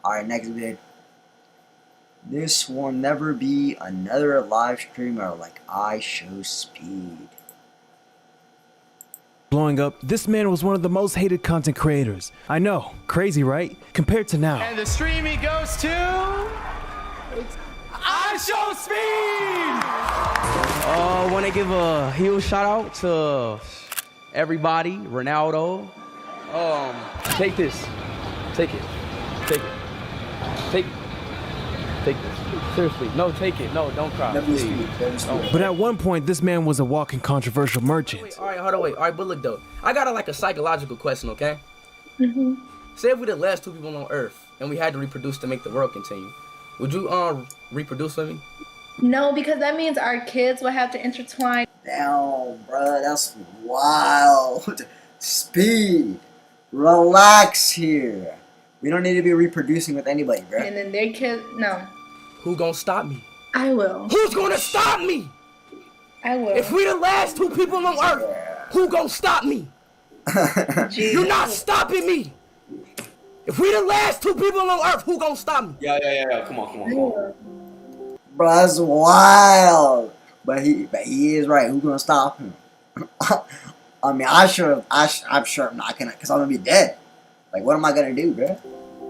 Alright, next vid. This will never be another live streamer like I Show Speed. Blowing up, this man was one of the most hated content creators. I know, crazy, right? Compared to now. And the stream he goes to... I Show Speed! I want to give a huge shout out to everybody. Ronaldo. Take this. Take it. Take it. Take it. Take this. Seriously. No, take it. No, don't cry. Please. But at one point, this man was a walking controversial merchant. Wait, all right, hold on, wait. All right, but look, though. I got a psychological question, okay? Mm-hmm. Say if we the last two people on Earth and we had to reproduce to make the world continue, would you reproduce with me? No, because that means our kids will have to intertwine. Damn, bruh, that's wild. Speed. Relax here. We don't need to be reproducing with anybody, bruh. And then their kids, no. Who gonna stop me? I will. Who's gonna stop me? I will. If we the last two people on Earth, who gonna stop me? You're not stopping me. If we the last two people on Earth, who gonna stop me? Yeah. Come on. Bro, that's wild. But he is right. Who's gonna stop him? I mean, I'm sure I'm not gonna, cause I'm gonna be dead. Like, what am I gonna do, bro?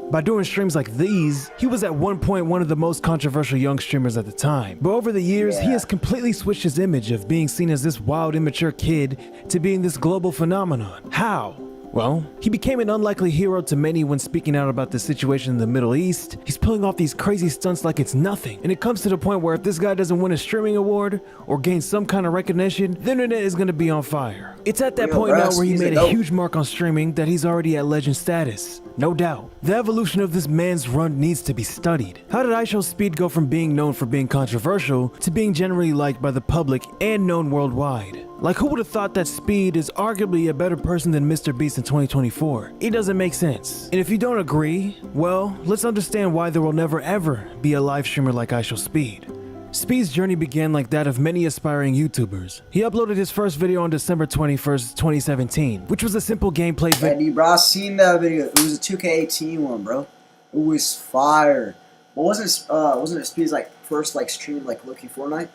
By doing streams like these, he was at one point one of the most controversial young streamers at the time. But over the years, he has completely switched his image of being seen as this wild, immature kid to being this global phenomenon. How? Well, he became an unlikely hero to many when speaking out about the situation in the Middle East. He's pulling off these crazy stunts like it's nothing. And it comes to the point where if this guy doesn't win a streaming award or gain some kind of recognition, the internet is gonna be on fire. It's at that point now where he made a huge mark on streaming that he's already at legend status. No doubt. The evolution of this man's run needs to be studied. How did I Show Speed go from being known for being controversial to being generally liked by the public and known worldwide? Like, who would have thought that Speed is arguably a better person than Mr. Beast in 2024? It doesn't make sense. And if you don't agree, well, let's understand why there will never ever be a live streamer like I Show Speed. Speed's journey began like that of many aspiring YouTubers. He uploaded his first video on December 21st, 2017, which was a simple gameplay video. Eddie, bro, I seen that video. It was a 2K18 one, bro. It was fire. But wasn't it Speed's first stream looking Fortnite?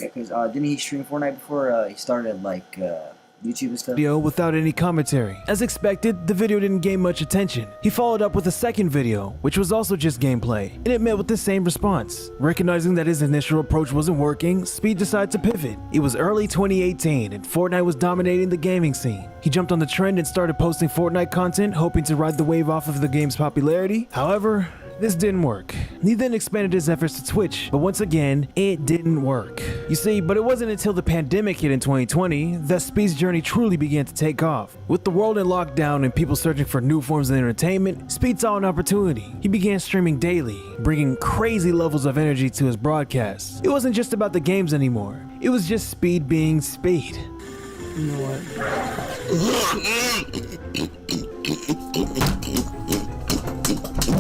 Yeah, because didn't he stream Fortnite before he started YouTube and stuff? Video without any commentary. As expected, the video didn't gain much attention. He followed up with a second video, which was also just gameplay, and it met with the same response. Recognizing that his initial approach wasn't working, Speed decided to pivot. It was early 2018, and Fortnite was dominating the gaming scene. He jumped on the trend and started posting Fortnite content, hoping to ride the wave off of the game's popularity. However, this didn't work. He then expanded his efforts to Twitch, but once again, it didn't work. You see, but it wasn't until the pandemic hit in 2020 that Speed's journey truly began to take off. With the world in lockdown and people searching for new forms of entertainment, Speed saw an opportunity. He began streaming daily, bringing crazy levels of energy to his broadcasts. It wasn't just about the games anymore. It was just Speed being Speed. You know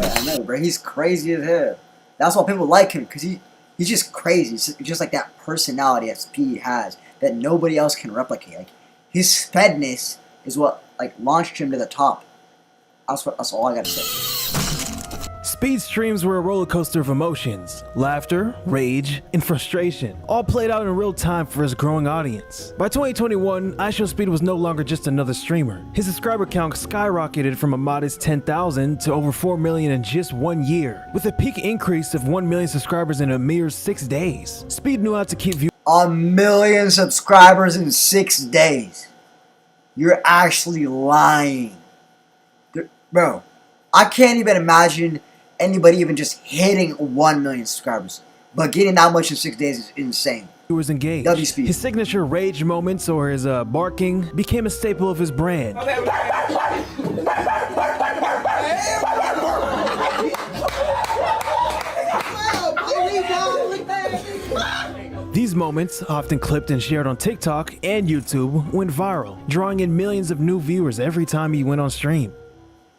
I know, bro. He's crazy as hell. That's why people like him, because he's just crazy. It's just like that personality that Speed has that nobody else can replicate. Like, his spedness is what launched him to the top. That's all I gotta say. Speed's streams were a roller coaster of emotions, laughter, rage, and frustration, all played out in real time for his growing audience. By 2021, I Show Speed was no longer just another streamer. His subscriber count skyrocketed from a modest 10,000 to over 4 million in just 1 year, with a peak increase of 1 million subscribers in a mere 6 days. Speed knew how to keep viewers. 1 million subscribers in 6 days. You're actually lying. Bro, I can't even imagine anybody even just hitting 1 million subscribers. But getting that much in 6 days is insane. Viewers engaged. His signature rage moments or his barking became a staple of his brand. These moments, often clipped and shared on TikTok and YouTube, went viral, drawing in millions of new viewers every time he went on stream.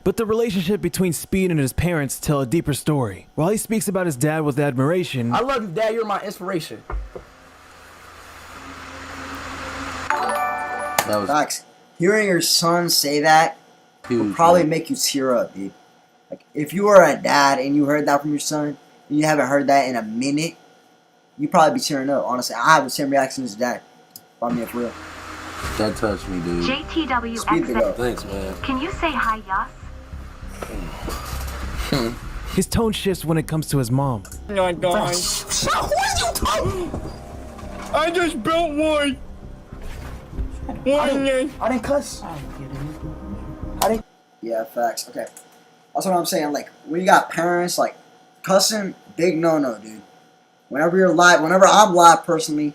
But the relationship between Speed and his parents tell a deeper story. While he speaks about his dad with admiration, I love you, Dad. You're my inspiration. Facts. Hearing your son say that will probably make you tear up, dude. Like, if you were a dad and you heard that from your son, and you haven't heard that in a minute, you'd probably be tearing up. Honestly, I have the same reaction as dad. If I'm being for real. That touched me, dude. Speed the JTWXX. go. Thanks, man. Can you say hi, Yas? His tone shifts when it comes to his mom. Not dying. I just built one. I didn't cuss. Yeah, facts. Okay. That's what I'm saying. Like, when you got parents, like, cussing, big no-no, dude. Whenever I'm live personally,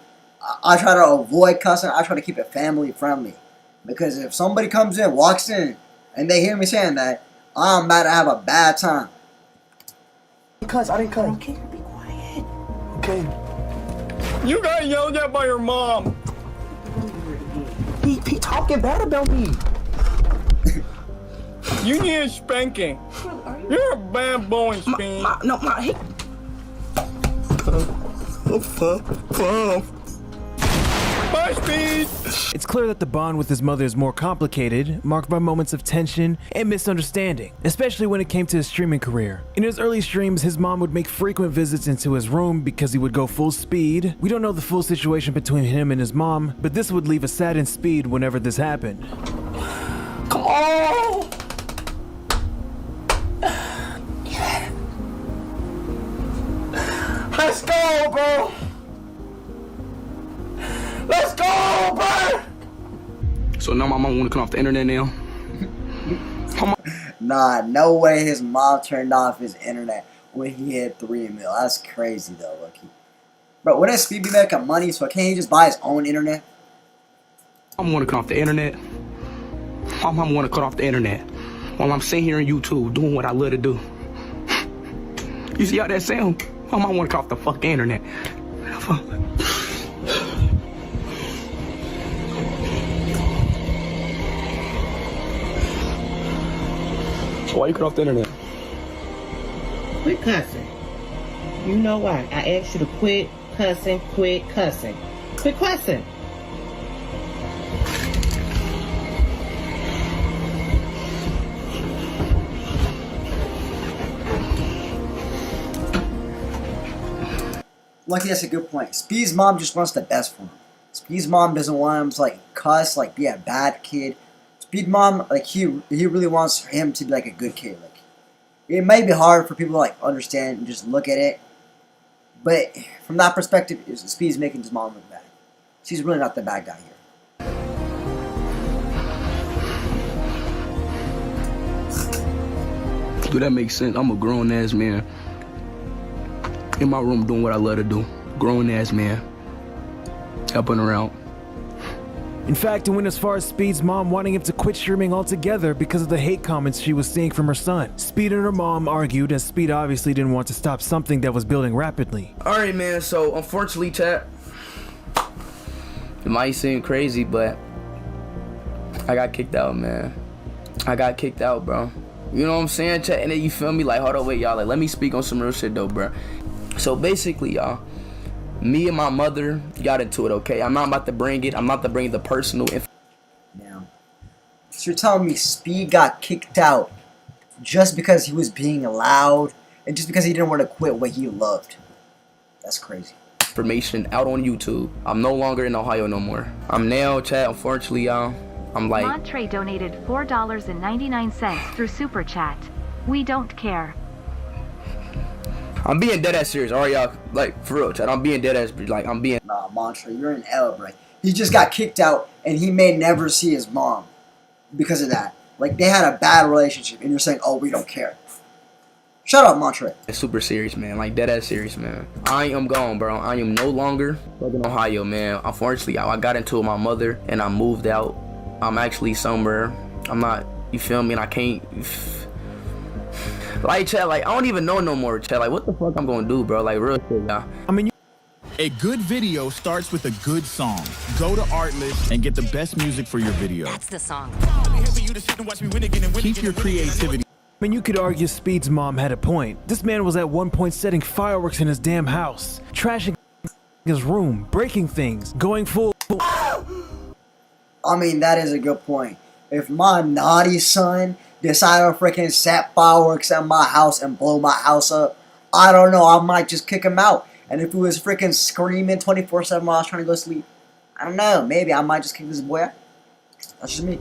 I try to avoid cussing. I try to keep it family friendly. Because if somebody comes in, walks in, and they hear me saying that, I'm about to have a bad time. I didn't cuss. Okay, be quiet. Okay. You got yelled at by your mom. He talking bad about me. You need a spanking. You're a bad boy, Speed. Hey. Bye, Speed. It's clear that the bond with his mother is more complicated, marked by moments of tension and misunderstanding, especially when it came to his streaming career. In his early streams, his mom would make frequent visits into his room because he would go full speed. We don't know the full situation between him and his mom, but this would leave a saddened Speed whenever this happened. Come on. Let's go, bro. Let's go, bro. So now my mom want to come off the internet now. Nah, no way his mom turned off his internet when he hit 3 mil. That's crazy, though, Lucky. Bro, wouldn't Speed be making money, so can't he just buy his own internet? I'm want to cut off the internet. My mom want to cut off the internet while I'm sitting here on YouTube doing what I love to do. You see how that sound? My mom want to cut off the fucking internet. So why you cut off the internet? Quit cussing. You know why? I asked you to quit cussing, quit cussing. Quit cussing. Lucky, that's a good point. Speed's mom just wants the best for him. Speed's mom doesn't want him to, like, cuss, like, be a bad kid. Speed mom, like, he really wants him to be, like, a good kid. Like, it may be hard for people to, like, understand and just look at it. But from that perspective, Speed's making his mom look bad. She's really not the bad guy here. Do that make sense? I'm a grown ass man. In my room doing what I love to do. Grown ass man. Helping around. In fact, it went as far as Speed's mom wanting him to quit streaming altogether because of the hate comments she was seeing from her son. Speed and her mom argued, as Speed obviously didn't want to stop something that was building rapidly. Alright, man, so unfortunately, chat, it might seem crazy, but I got kicked out, man. I got kicked out, bro. You know what I'm saying, chat? And then you feel me? Like, hold on, wait, y'all. Like, let me speak on some real shit, though, bro. So basically, y'all, me and my mother got into it, okay? I'm not about to bring it. I'm not to bring the personal info. Now, so you're telling me Speed got kicked out just because he was being loud and just because he didn't want to quit what he loved? That's crazy. Information out on YouTube. I'm no longer in Ohio no more. I'm now, chat, unfortunately, y'all. I'm like... Montre donated $4.99 through Super Chat. We don't care. I'm being dead ass serious, alright, y'all? Like, for real, chat. I'm being dead ass, like, I'm being... Nah, Mantra, you're an L, bro. He just got kicked out, and he may never see his mom because of that. Like, they had a bad relationship, and you're saying, oh, we don't care. Shut up, Mantra. It's super serious, man. Like, dead ass serious, man. I am gone, bro. I am no longer fucking Ohio, man. Unfortunately, I got into it with my mother, and I moved out. I'm actually somewhere. I'm not, you feel me? And I can't... Like, chat, like, I don't even know no more, chat. Like, what the fuck I'm gonna do, bro? Like, real shit, y'all. I mean, a good video starts with a good song. Go to Artlist and get the best music for your video. That's the song. Keep your creativity. I mean, you could argue Speed's mom had a point. This man was at one point setting fireworks in his damn house, trashing his room, breaking things, going full... I mean, that is a good point. If my naughty son decide to freaking set fireworks at my house and blow my house up, I don't know. I might just kick him out. And if he was freaking screaming 24/7 while I was trying to go to sleep, I don't know. Maybe I might just kick this boy out. That's just me.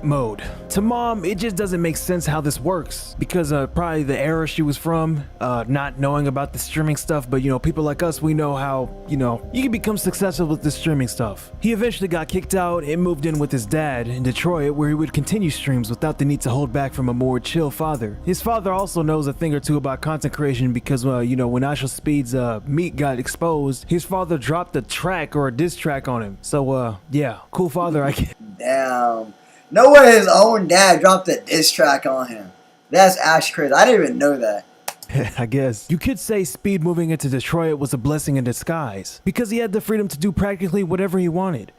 Mode. To mom, it just doesn't make sense how this works because probably the era she was from, not knowing about the streaming stuff, but people like us, we know how, you can become successful with this streaming stuff. He eventually got kicked out and moved in with his dad in Detroit where he would continue streams without the need to hold back from a more chill father. His father also knows a thing or two about content creation because, when I Shall Speed's meat got exposed, his father dropped a track or a diss track on him. So, yeah, cool father, I guess. Damn. No way his own dad dropped a diss track on him. That's actually crazy. I didn't even know that. I guess. You could say Speed moving into Detroit was a blessing in disguise because he had the freedom to do practically whatever he wanted.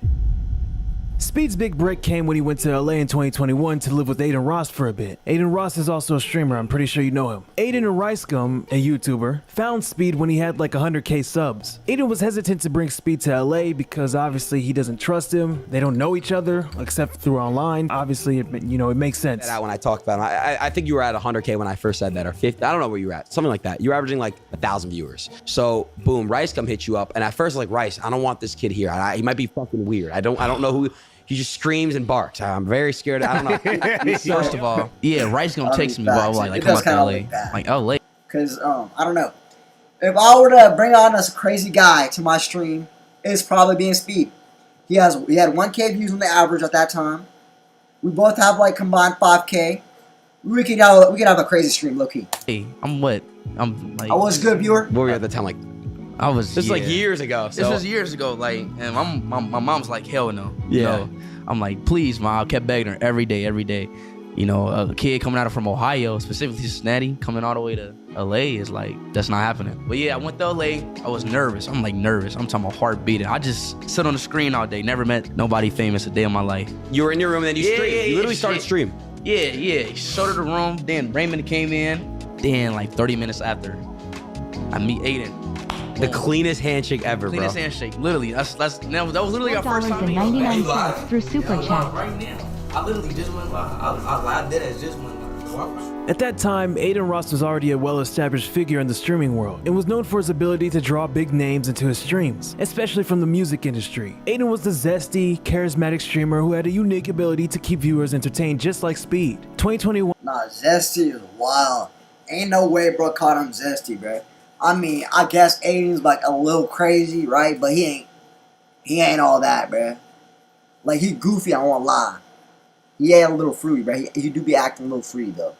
Speed's big break came when he went to LA in 2021 to live with Aiden Ross for a bit. Aiden Ross is also a streamer, I'm pretty sure you know him. Aiden and Ricegum, a YouTuber, found Speed when he had like 100k subs. Aiden was hesitant to bring Speed to LA because obviously he doesn't trust him. They don't know each other except through online. Obviously, it makes sense. That when I talked about him, I think you were at 100k when I first said that, or 50. I don't know where you were at, something like that. You were averaging like 1,000 viewers. So boom, Ricegum hit you up, and at first like, Rice, I don't want this kid here. He might be fucking weird. I don't know who. He just screams and barks. I'm very scared. I don't know. First of all, yeah, Rice gonna text me while I was like come out to LA. Like LA. Cause I don't know. If I were to bring on this crazy guy to my stream, it's probably being Speed. He had 1K views on the average at that time. We both have like combined 5K. We could have a crazy stream, low key. Hey, I'm like. I was good, viewer. What were you at the time like? I was. This is like years ago. So. This was years ago. Like, and my mom's like, hell no. Yeah. I'm like, please, mom. I kept begging her every day. A kid coming out from Ohio, specifically Cincinnati, coming all the way to LA is like, that's not happening. But yeah, I went to LA. I was nervous. I'm nervous. I'm talking about heart beating. I just sit on the screen all day. Never met nobody famous a day in my life. You were in your room and then you streamed. You literally started stream. Yeah. Showed her the room. Then Raymond came in. Then like 30 minutes after, I meet Aiden. The cleanest handshake ever, cleanest bro. handshake. Literally, that was literally our first time. $4.99 through Super Chat. Right now. I literally just went live. I did it. Just went live. At that time, Aiden Ross was already a well-established figure in the streaming world and was known for his ability to draw big names into his streams, especially from the music industry. Aiden was the zesty, charismatic streamer who had a unique ability to keep viewers entertained just like Speed. 2021. Nah, zesty is wild. Ain't no way bro caught him zesty, bro. I mean, I guess Aiden's like a little crazy, right? But he ain't all that, bruh. Like, he goofy, I won't lie. He ain't a little free, bruh. He do be acting a little free, though.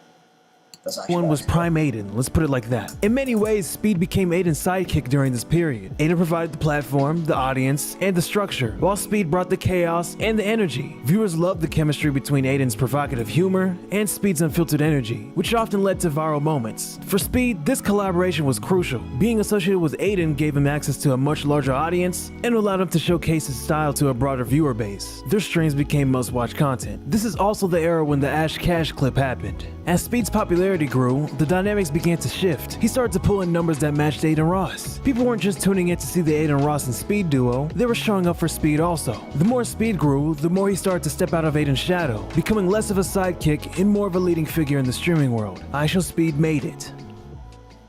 One was Prime Aiden, let's put it like that. In many ways, Speed became Aiden's sidekick during this period. Aiden provided the platform, the audience, and the structure, while Speed brought the chaos and the energy. Viewers loved the chemistry between Aiden's provocative humor and Speed's unfiltered energy, which often led to viral moments. For Speed, this collaboration was crucial. Being associated with Aiden gave him access to a much larger audience and allowed him to showcase his style to a broader viewer base. Their streams became must-watch content. This is also the era when the Ash Cash clip happened. As Speed's popularity grew, the dynamics began to shift. He started to pull in numbers that matched Aiden Ross. People weren't just tuning in to see the Aiden Ross and Speed duo, they were showing up for Speed also. The more Speed grew, the more he started to step out of Aiden's shadow, becoming less of a sidekick and more of a leading figure in the streaming world. I Shall Speed made it.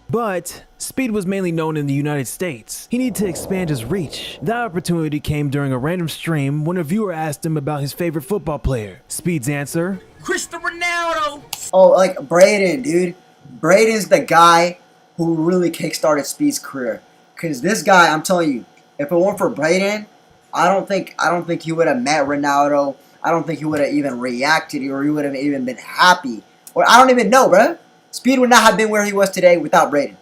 But Speed was mainly known in the United States. He needed to expand his reach. That opportunity came during a random stream when a viewer asked him about his favorite football player. Speed's answer: Cristiano Ronaldo. Oh, like Braden, dude. Braden's the guy who really kickstarted Speed's career. Cause this guy, I'm telling you, if it weren't for Braden, I don't think he would have met Ronaldo. I don't think he would have even reacted, or he would have even been happy. Or I don't even know, bruh. Speed would not have been where he was today without Braden.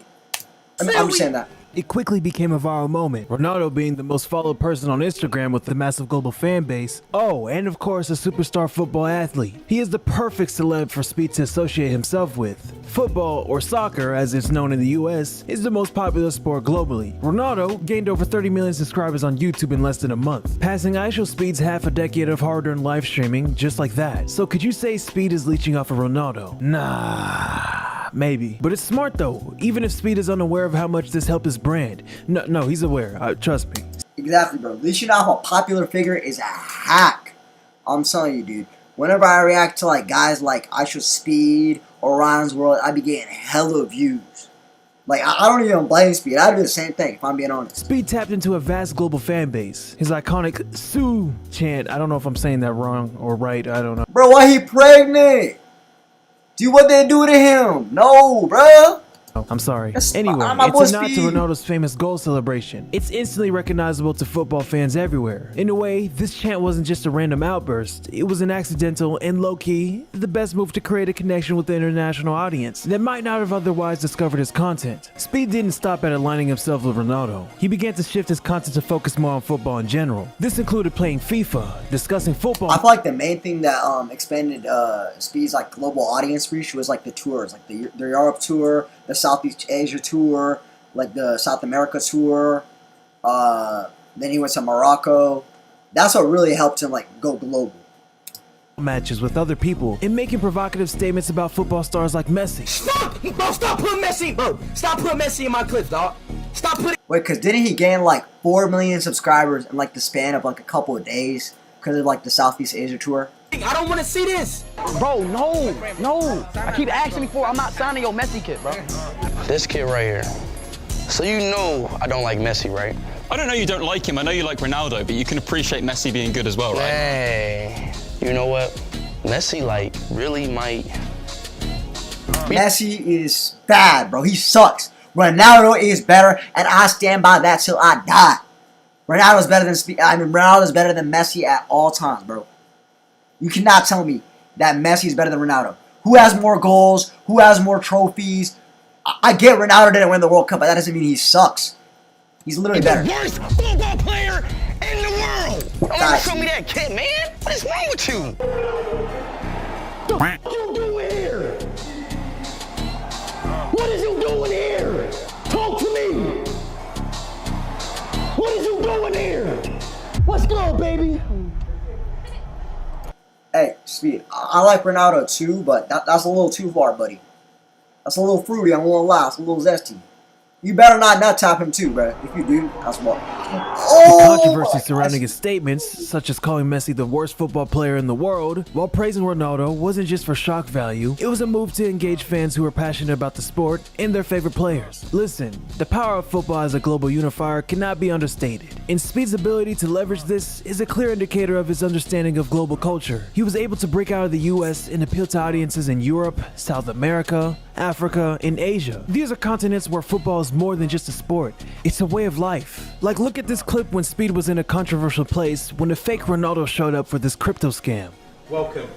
I'm just saying that. It quickly became a viral moment, Ronaldo being the most followed person on Instagram with a massive global fan base. Oh, and of course a superstar football athlete. He is the perfect celeb for Speed to associate himself with. Football, or soccer as it's known in the US, is the most popular sport globally. Ronaldo gained over 30 million subscribers on YouTube in less than a month, passing I Shall Speed's half a decade of hard-earned live streaming just like that. So could you say Speed is leeching off of Ronaldo? Nah, maybe. But it's smart though, even if Speed is unaware of how much this helped his brand. No, he's aware, trust me. Exactly, bro. Leeching off a popular figure is a hack. I'm telling you, dude. whenever I react to like guys like I Should Speed or Ryan's World, I be getting hella views. Like, I don't even blame Speed. I'd do the same thing, if I'm being honest. Speed tapped into a vast global fan base. His iconic Sue chant, I don't know if I'm saying that wrong or right, I don't know. Bro, why he pregnant? Dude, what they do to him? No, bro. I'm sorry. That's Anyway, my it's a nod Speed. to Ronaldo's famous goal celebration. It's instantly recognizable to football fans everywhere. In a way, this chant wasn't just a random outburst. It was an accidental and low-key, the best move to create a connection with the international audience that might not have otherwise discovered his content. Speed didn't stop at aligning himself with Ronaldo. He began to shift his content to focus more on football in general. This included playing FIFA, discussing football. I feel like the main thing that expanded Speed's like global audience reach was like the tours, like the Europe tour, the Southeast Asia tour, like the South America tour. Then he went to Morocco. That's what really helped him like go global. Matches with other people and making provocative statements about football stars like Messi. Stop! Bro, stop putting Messi, bro. Stop putting Messi in my clips, dog. Stop putting. Wait, cause didn't he gain like 4 million subscribers in like the span of like a couple of days because of like the Southeast Asia tour? I don't want to see this. Bro, no. I keep asking before. I'm not signing your Messi kid, bro. This kid right here. So you know I don't like Messi, right? I don't know you don't like him. I know you like Ronaldo, but you can appreciate Messi being good as well, right? Hey, you know what? Messi, like, really might... Messi is bad, bro. He sucks. Ronaldo is better, and I stand by that till I die. Ronaldo's better than Ronaldo's better than Messi at all times, bro. You cannot tell me that Messi is better than Ronaldo. Who has more goals? Who has more trophies? I get Ronaldo didn't win the World Cup, but that doesn't mean he sucks. He's literally better. The worst football player in the world. Don't ever show me that kid, man. What is wrong with you? What you doing here? What is you doing here? Talk to me. What is you doing here? Let's go, baby. Hey, Speed, I like Ronaldo too, but that's a little too far, buddy. That's a little fruity, I'm a little loud, it's a little zesty. You better not nut tap him too, bro. If you do, that's what. The controversy surrounding his statements, such as calling Messi the worst football player in the world, while praising Ronaldo, wasn't just for shock value. It was a move to engage fans who are passionate about the sport and their favorite players. Listen, the power of football as a global unifier cannot be understated, and Speed's ability to leverage this is a clear indicator of his understanding of global culture. He was able to break out of the US and appeal to audiences in Europe, South America, Africa, and Asia. These are continents where football is more than just a sport. It's a way of life. Like, look at this clip when Speed was in a controversial place when a fake Ronaldo showed up for this crypto scam. Welcome.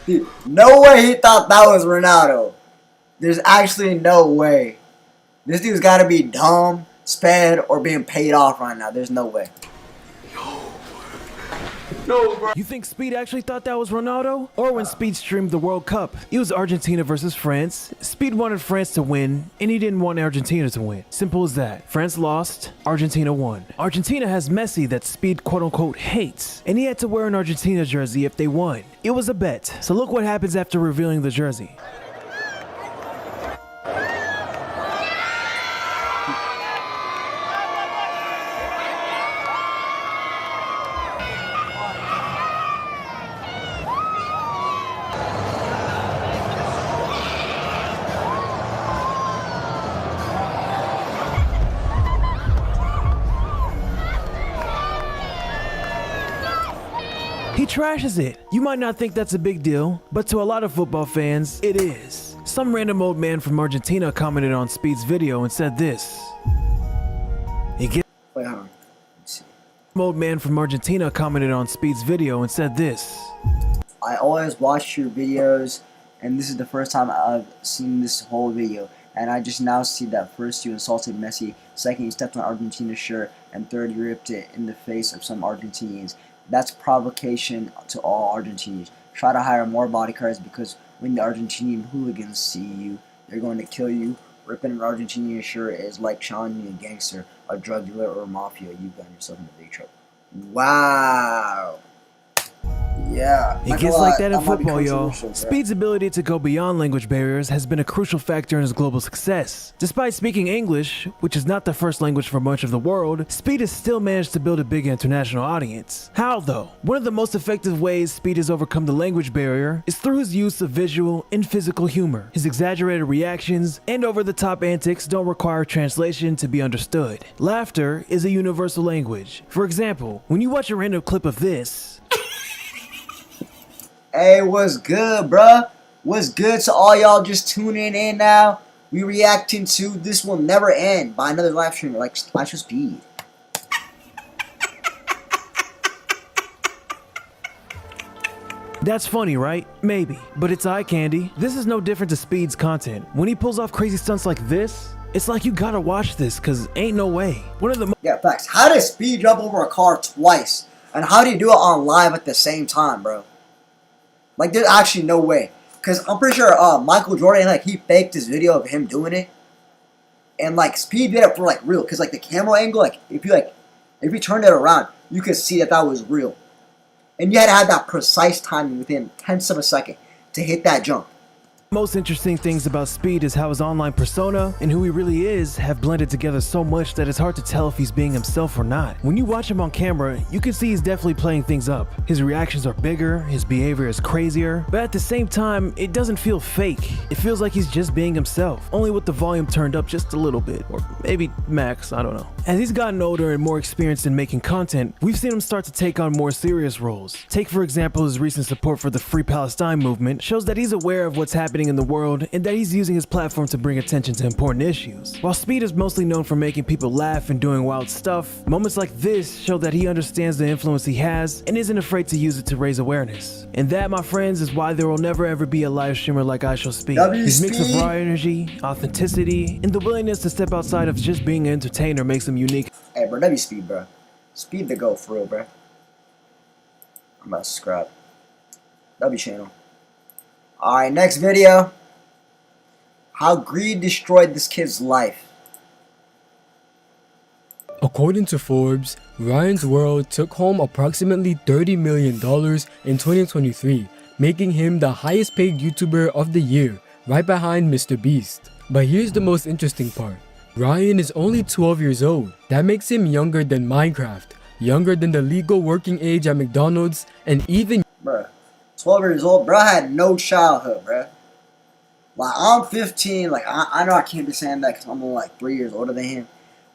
Dude, no way he thought that was Ronaldo. There's actually no way. This dude's gotta be dumb, sped, or being paid off right now. There's no way. No, bro. You think Speed actually thought that was Ronaldo? Or when Speed streamed the World Cup, it was Argentina versus France. Speed wanted France to win, and he didn't want Argentina to win. Simple as that. France lost, Argentina won. Argentina has Messi that Speed quote-unquote hates, and he had to wear an Argentina jersey if they won. It was a bet. So look what happens after revealing the jersey. He trashes it. You might not think that's a big deal, but to a lot of football fans, it is. Some random old man from Argentina commented on Speed's video and said this. Wait, hold on. Old man from Argentina commented on Speed's video and said this. I always watch your videos, and this is the first time I've seen this whole video. And I just now see that first you insulted Messi, second you stepped on Argentina's shirt, and third you ripped it in the face of some Argentinians. That's provocation to all Argentinians. Try to hire more bodyguards because when the Argentinian hooligans see you, they're going to kill you. Ripping an Argentinian shirt is like challenging a gangster, a drug dealer, or a mafia. You've gotten yourself into big trouble. Wow. Yeah. It gets like that in might be football, y'all. controversial, bro. Speed's ability to go beyond language barriers has been a crucial factor in his global success. Despite speaking English, which is not the first language for much of the world, Speed has still managed to build a big international audience. How though? One of the most effective ways Speed has overcome the language barrier is through his use of visual and physical humor. His exaggerated reactions and over-the-top antics don't require translation to be understood. Laughter is a universal language. For example, when you watch a random clip of this, Hey, what's good, bruh? What's good to all y'all just tuning in now? We reacting to This Will Never End by another live streamer like Speed. that's funny, right? Maybe, but it's eye candy. This is no different to Speed's content. When he pulls off crazy stunts like this, it's like you gotta watch this, cause ain't no way. One of the Yeah, facts. How did Speed jump over a car twice? And how do you do it on live at the same time, bro? Like, there's actually no way. Because I'm pretty sure Michael Jordan, like, he faked this video of him doing it. And, like, Speed did it for, like, real. Because, like, the camera angle, like, if you turned it around, you could see that that was real. And you had to have that precise timing within tenths of a second to hit that jump. most interesting things about Speed is how his online persona and who he really is have blended together so much that it's hard to tell if he's being himself or not. When you watch him on camera, you can see he's definitely playing things up. His reactions are bigger, his behavior is crazier, but at the same time, it doesn't feel fake. It feels like he's just being himself, only with the volume turned up just a little bit, or maybe max, I don't know. As he's gotten older and more experienced in making content, we've seen him start to take on more serious roles. Take for example his recent support for the Free Palestine movement shows that he's aware of what's happening in the world and that he's using his platform to bring attention to important issues. While Speed is mostly known for making people laugh and doing wild stuff, moments like this show that he understands the influence he has and isn't afraid to use it to raise awareness. And that, my friends, is why there will never ever be a live streamer like Speed. His mix of raw energy, authenticity, and the willingness to step outside of just being an entertainer makes him unique. Hey bro, Speed, bro. Speed the go for real, bro. I'm about to subscribe. channel. Alright, next video. How greed destroyed this kid's life. According to Forbes, Ryan's World took home approximately $30 million in 2023, making him the highest paid YouTuber of the year, right behind Mr. Beast. But here's the most interesting part. Ryan is only 12 years old. That makes him younger than Minecraft, younger than the legal working age at McDonald's, and even... Bruh, 12 years old, bro, I had no childhood, bruh. Like, I'm 15, like, I know I can't be saying that because I'm only like 3 years older than him.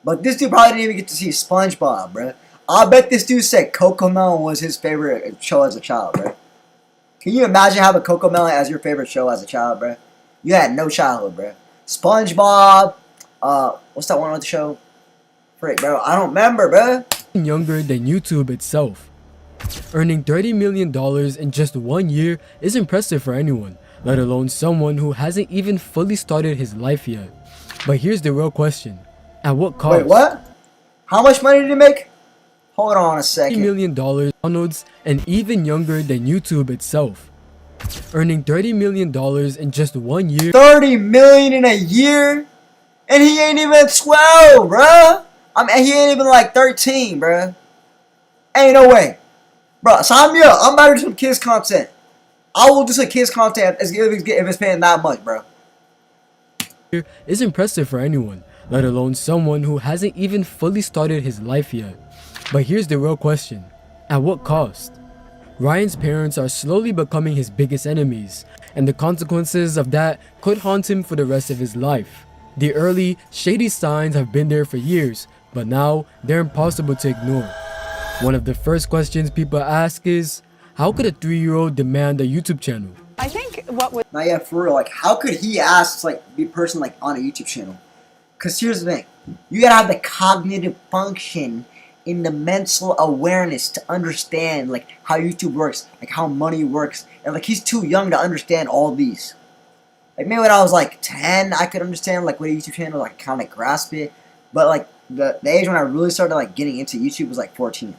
But this dude probably didn't even get to see SpongeBob, bruh. I bet this dude said Cocomelon was his favorite show as a child, bruh. Can you imagine having Cocomelon as your favorite show as a child, bruh? You had no childhood, bruh. SpongeBob, what's that one on the show? Frick, bro, I don't remember, bruh. Younger than YouTube itself. Earning $30 million in just 1 year is impressive for anyone, let alone someone who hasn't even fully started his life yet. But here's the real question. At what cost? Wait, what? How much money did he make? Hold on a second. $30 million downloads and even younger than YouTube itself. Earning $30 million in just 1 year. $30 million in a year? And he ain't even 12, bruh. I mean, he ain't even like 13, bruh. Ain't no way. Bruh, sign me up. I'm about to do some kids content. I will do some kids content if it's paying that much, bro. Is impressive for anyone, let alone someone who hasn't even fully started his life yet. But here's the real question. At what cost? Ryan's parents are slowly becoming his biggest enemies, and the consequences of that could haunt him for the rest of his life. The early, shady signs have been there for years, but now they're impossible to ignore. One of the first questions people ask is, how could a 3-year-old demand a YouTube channel? I think what would... Not yet, for real. Like, how could he ask, like, be a person, like, on a YouTube channel? Because here's the thing. You gotta have the cognitive function in the mental awareness to understand, like, how YouTube works, like, how money works. And, like, he's too young to understand all these. Like, maybe when I was, like, 10, I could understand, like, what a YouTube channel, like, kind of grasp it. But, like, the age when I really started, like, getting into YouTube was, like, 14.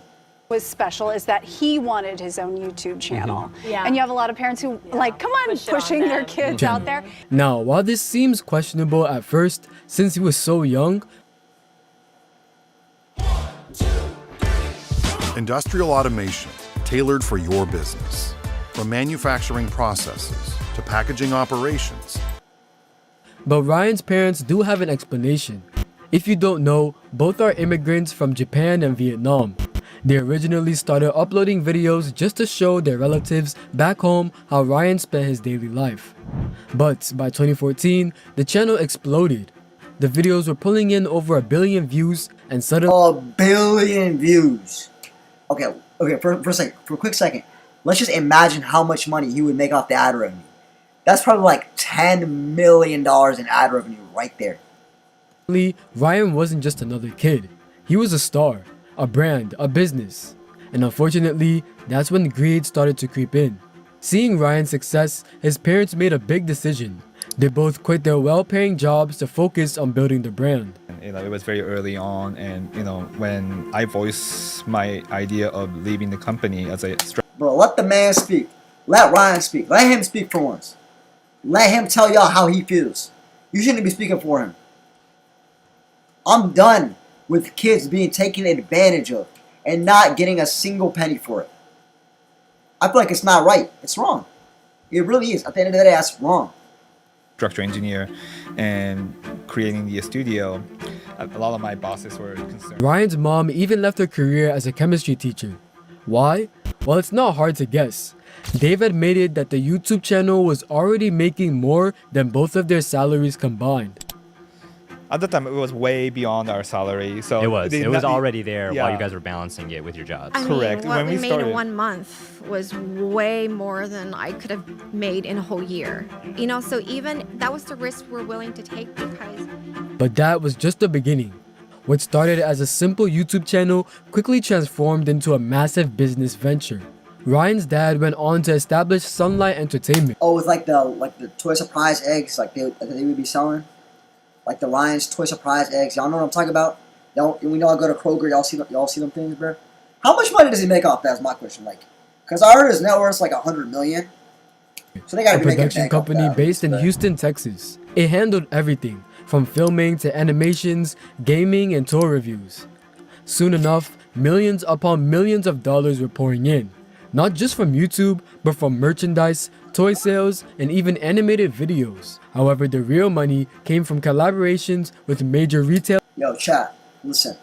Was special is that he wanted his own YouTube channel. Yeah. And you have a lot of parents who, like, come on, pushing their kids out there. Now, while this seems questionable at first, since he was so young, industrial automation, tailored for your business. From manufacturing processes to packaging operations. But Ryan's parents do have an explanation. If you don't know, both are immigrants from Japan and Vietnam. They originally started uploading videos just to show their relatives back home how Ryan spent his daily life. But by 2014, the channel exploded. The videos were pulling in over 1 billion views and suddenly— 1 billion views. Okay, for a quick second. Let's just imagine how much money he would make off the ad revenue. That's probably like $10 million in ad revenue right there. Ryan wasn't just another kid. He was a star, a brand, a business. And unfortunately, that's when greed started to creep in. Seeing Ryan's success, his parents made a big decision. They both quit their well-paying jobs to focus on building the brand. It was very early on, and when I voiced my idea of leaving the company as a— Bro, let the man speak. Let Ryan speak. Let him speak for once. Let him tell y'all how he feels. You shouldn't be speaking for him. I'm done with kids being taken advantage of and not getting a single penny for it. I feel like it's not right. It's wrong. It really is. At the end of the day, that's wrong. Structural engineer and creating the studio, a lot of my bosses were concerned. Ryan's mom even left her career as a chemistry teacher. Why? Well, it's not hard to guess. They've admitted that the YouTube channel was already making more than both of their salaries combined. At the time, it was way beyond our salary. So it was already there while you guys were balancing it with your jobs. Correct. What we made in 1 month was way more than I could have made in a whole year. So even that was the risk we're willing to take because... But that was just the beginning. What started as a simple YouTube channel quickly transformed into a massive business venture. Ryan's dad went on to establish Sunlight Entertainment. Oh, with like the Toy Surprise eggs like they would be selling? Like the Ryan's Toy Surprise eggs. Y'all know what I'm talking about? We know I go to Kroger. Y'all see them things, bro? How much money does he make off that is my question. Because I heard his net worth's like $100 million. So they got to be making a production company based in Houston, Texas. It handled everything from filming to animations, gaming, and tour reviews. Soon enough, millions upon millions of dollars were pouring in. Not just from YouTube, but from merchandise, toy sales, and even animated videos. However, the real money came from collaborations with major retail. Yo, chat, listen.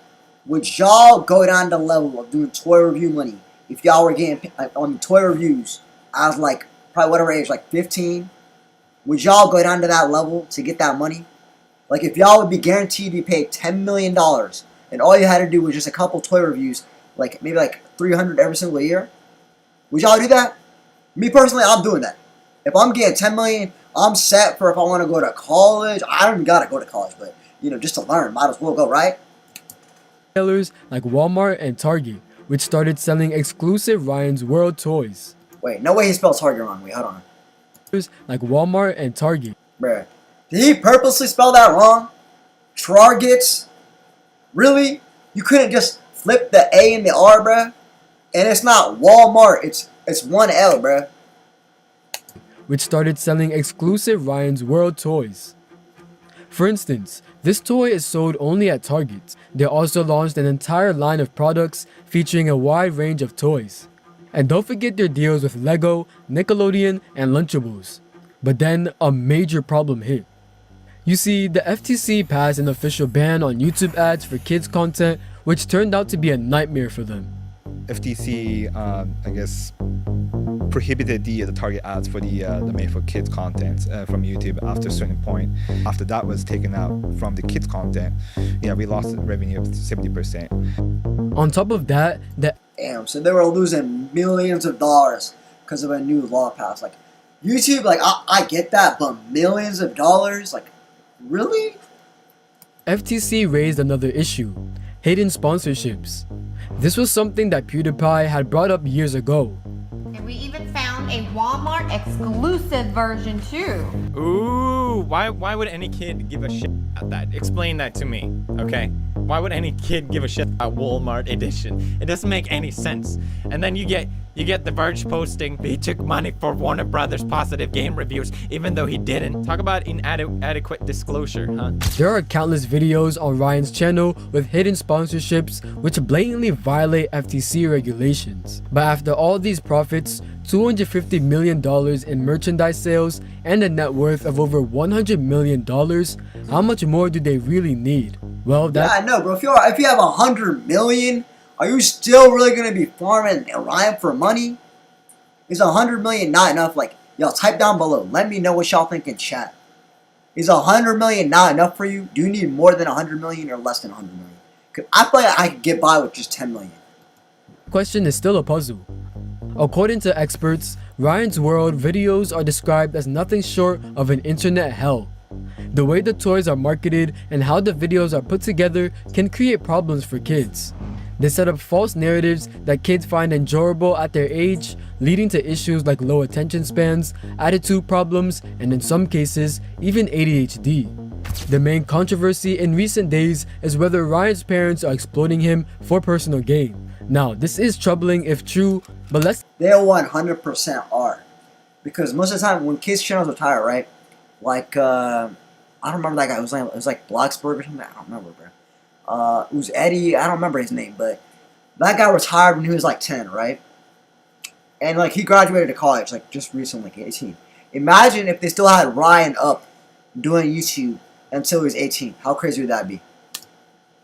Would y'all go down the level of doing toy review money if y'all were getting on toy reviews as probably whatever age, 15? Would y'all go down to that level to get that money? If y'all would be guaranteed to be paid $10 million and all you had to do was just a couple toy reviews, maybe 300 every single year, would y'all do that? Me personally, I'm doing that. If I'm getting $10 million, I'm set for if I want to go to college. I don't even got to go to college, but, just to learn, might as well go, right? Retailers like Walmart and Target, which started selling exclusive Ryan's World toys. Wait, no way he spelled Target wrong. Wait, hold on. Like Walmart and Target. Bruh, did he purposely spell that wrong? Targets? Really? You couldn't just flip the A and the R, bruh? And it's not Walmart, it's one L, bruh. Which started selling exclusive Ryan's World toys. For instance, this toy is sold only at Target. They also launched an entire line of products featuring a wide range of toys. And don't forget their deals with Lego, Nickelodeon, and Lunchables. But then a major problem hit. You see, the FTC passed an official ban on YouTube ads for kids content, which turned out to be a nightmare for them. FTC, I guess, prohibited the target ads for the made for kids content from YouTube after a certain point. After that was taken out from the kids content, we lost revenue of 70%. On top of that, damn, so they were losing millions of dollars because of a new law passed. YouTube, I get that, but millions of dollars, really? FTC raised another issue: hidden sponsorships. This was something that PewDiePie had brought up years ago. And we even found a Walmart exclusive version too. Ooh, why would any kid give a shit about that? Explain that to me, okay? Why would any kid give a shit about Walmart edition? It doesn't make any sense. And then you get You get The Verge posting he took money for Warner Brothers positive game reviews, even though he didn't. Talk about inadequate disclosure, huh? There are countless videos on Ryan's channel with hidden sponsorships which blatantly violate FTC regulations. But after all these profits, $250 million in merchandise sales, and a net worth of over $100 million, how much more do they really need? Well, yeah, I know, bro. If you have $100 million, are you still really gonna be farming Ryan for money? Is $100 million not enough? Like, y'all type down below. Let me know what y'all think in chat. Is $100 million not enough for you? Do you need more than $100 million or less than $100 million? Cause I feel like I could get by with just $10 million. Question is still a puzzle. According to experts, Ryan's World videos are described as nothing short of an internet hell. The way the toys are marketed and how the videos are put together can create problems for kids. They set up false narratives that kids find enjoyable at their age, leading to issues like low attention spans, attitude problems, and in some cases, even ADHD. The main controversy in recent days is whether Ryan's parents are exploiting him for personal gain. Now, this is troubling if true, but They 100% are. Because most of the time, when kids' channels retire, right? Like, I don't remember that guy. It was like Bloxburg or something. I don't remember, bro. It was Eddie. I don't remember his name, but that guy retired when he was like 10, right? And like he graduated to college like just recently, like 18. Imagine if they still had Ryan up doing YouTube until he was 18. How crazy would that be?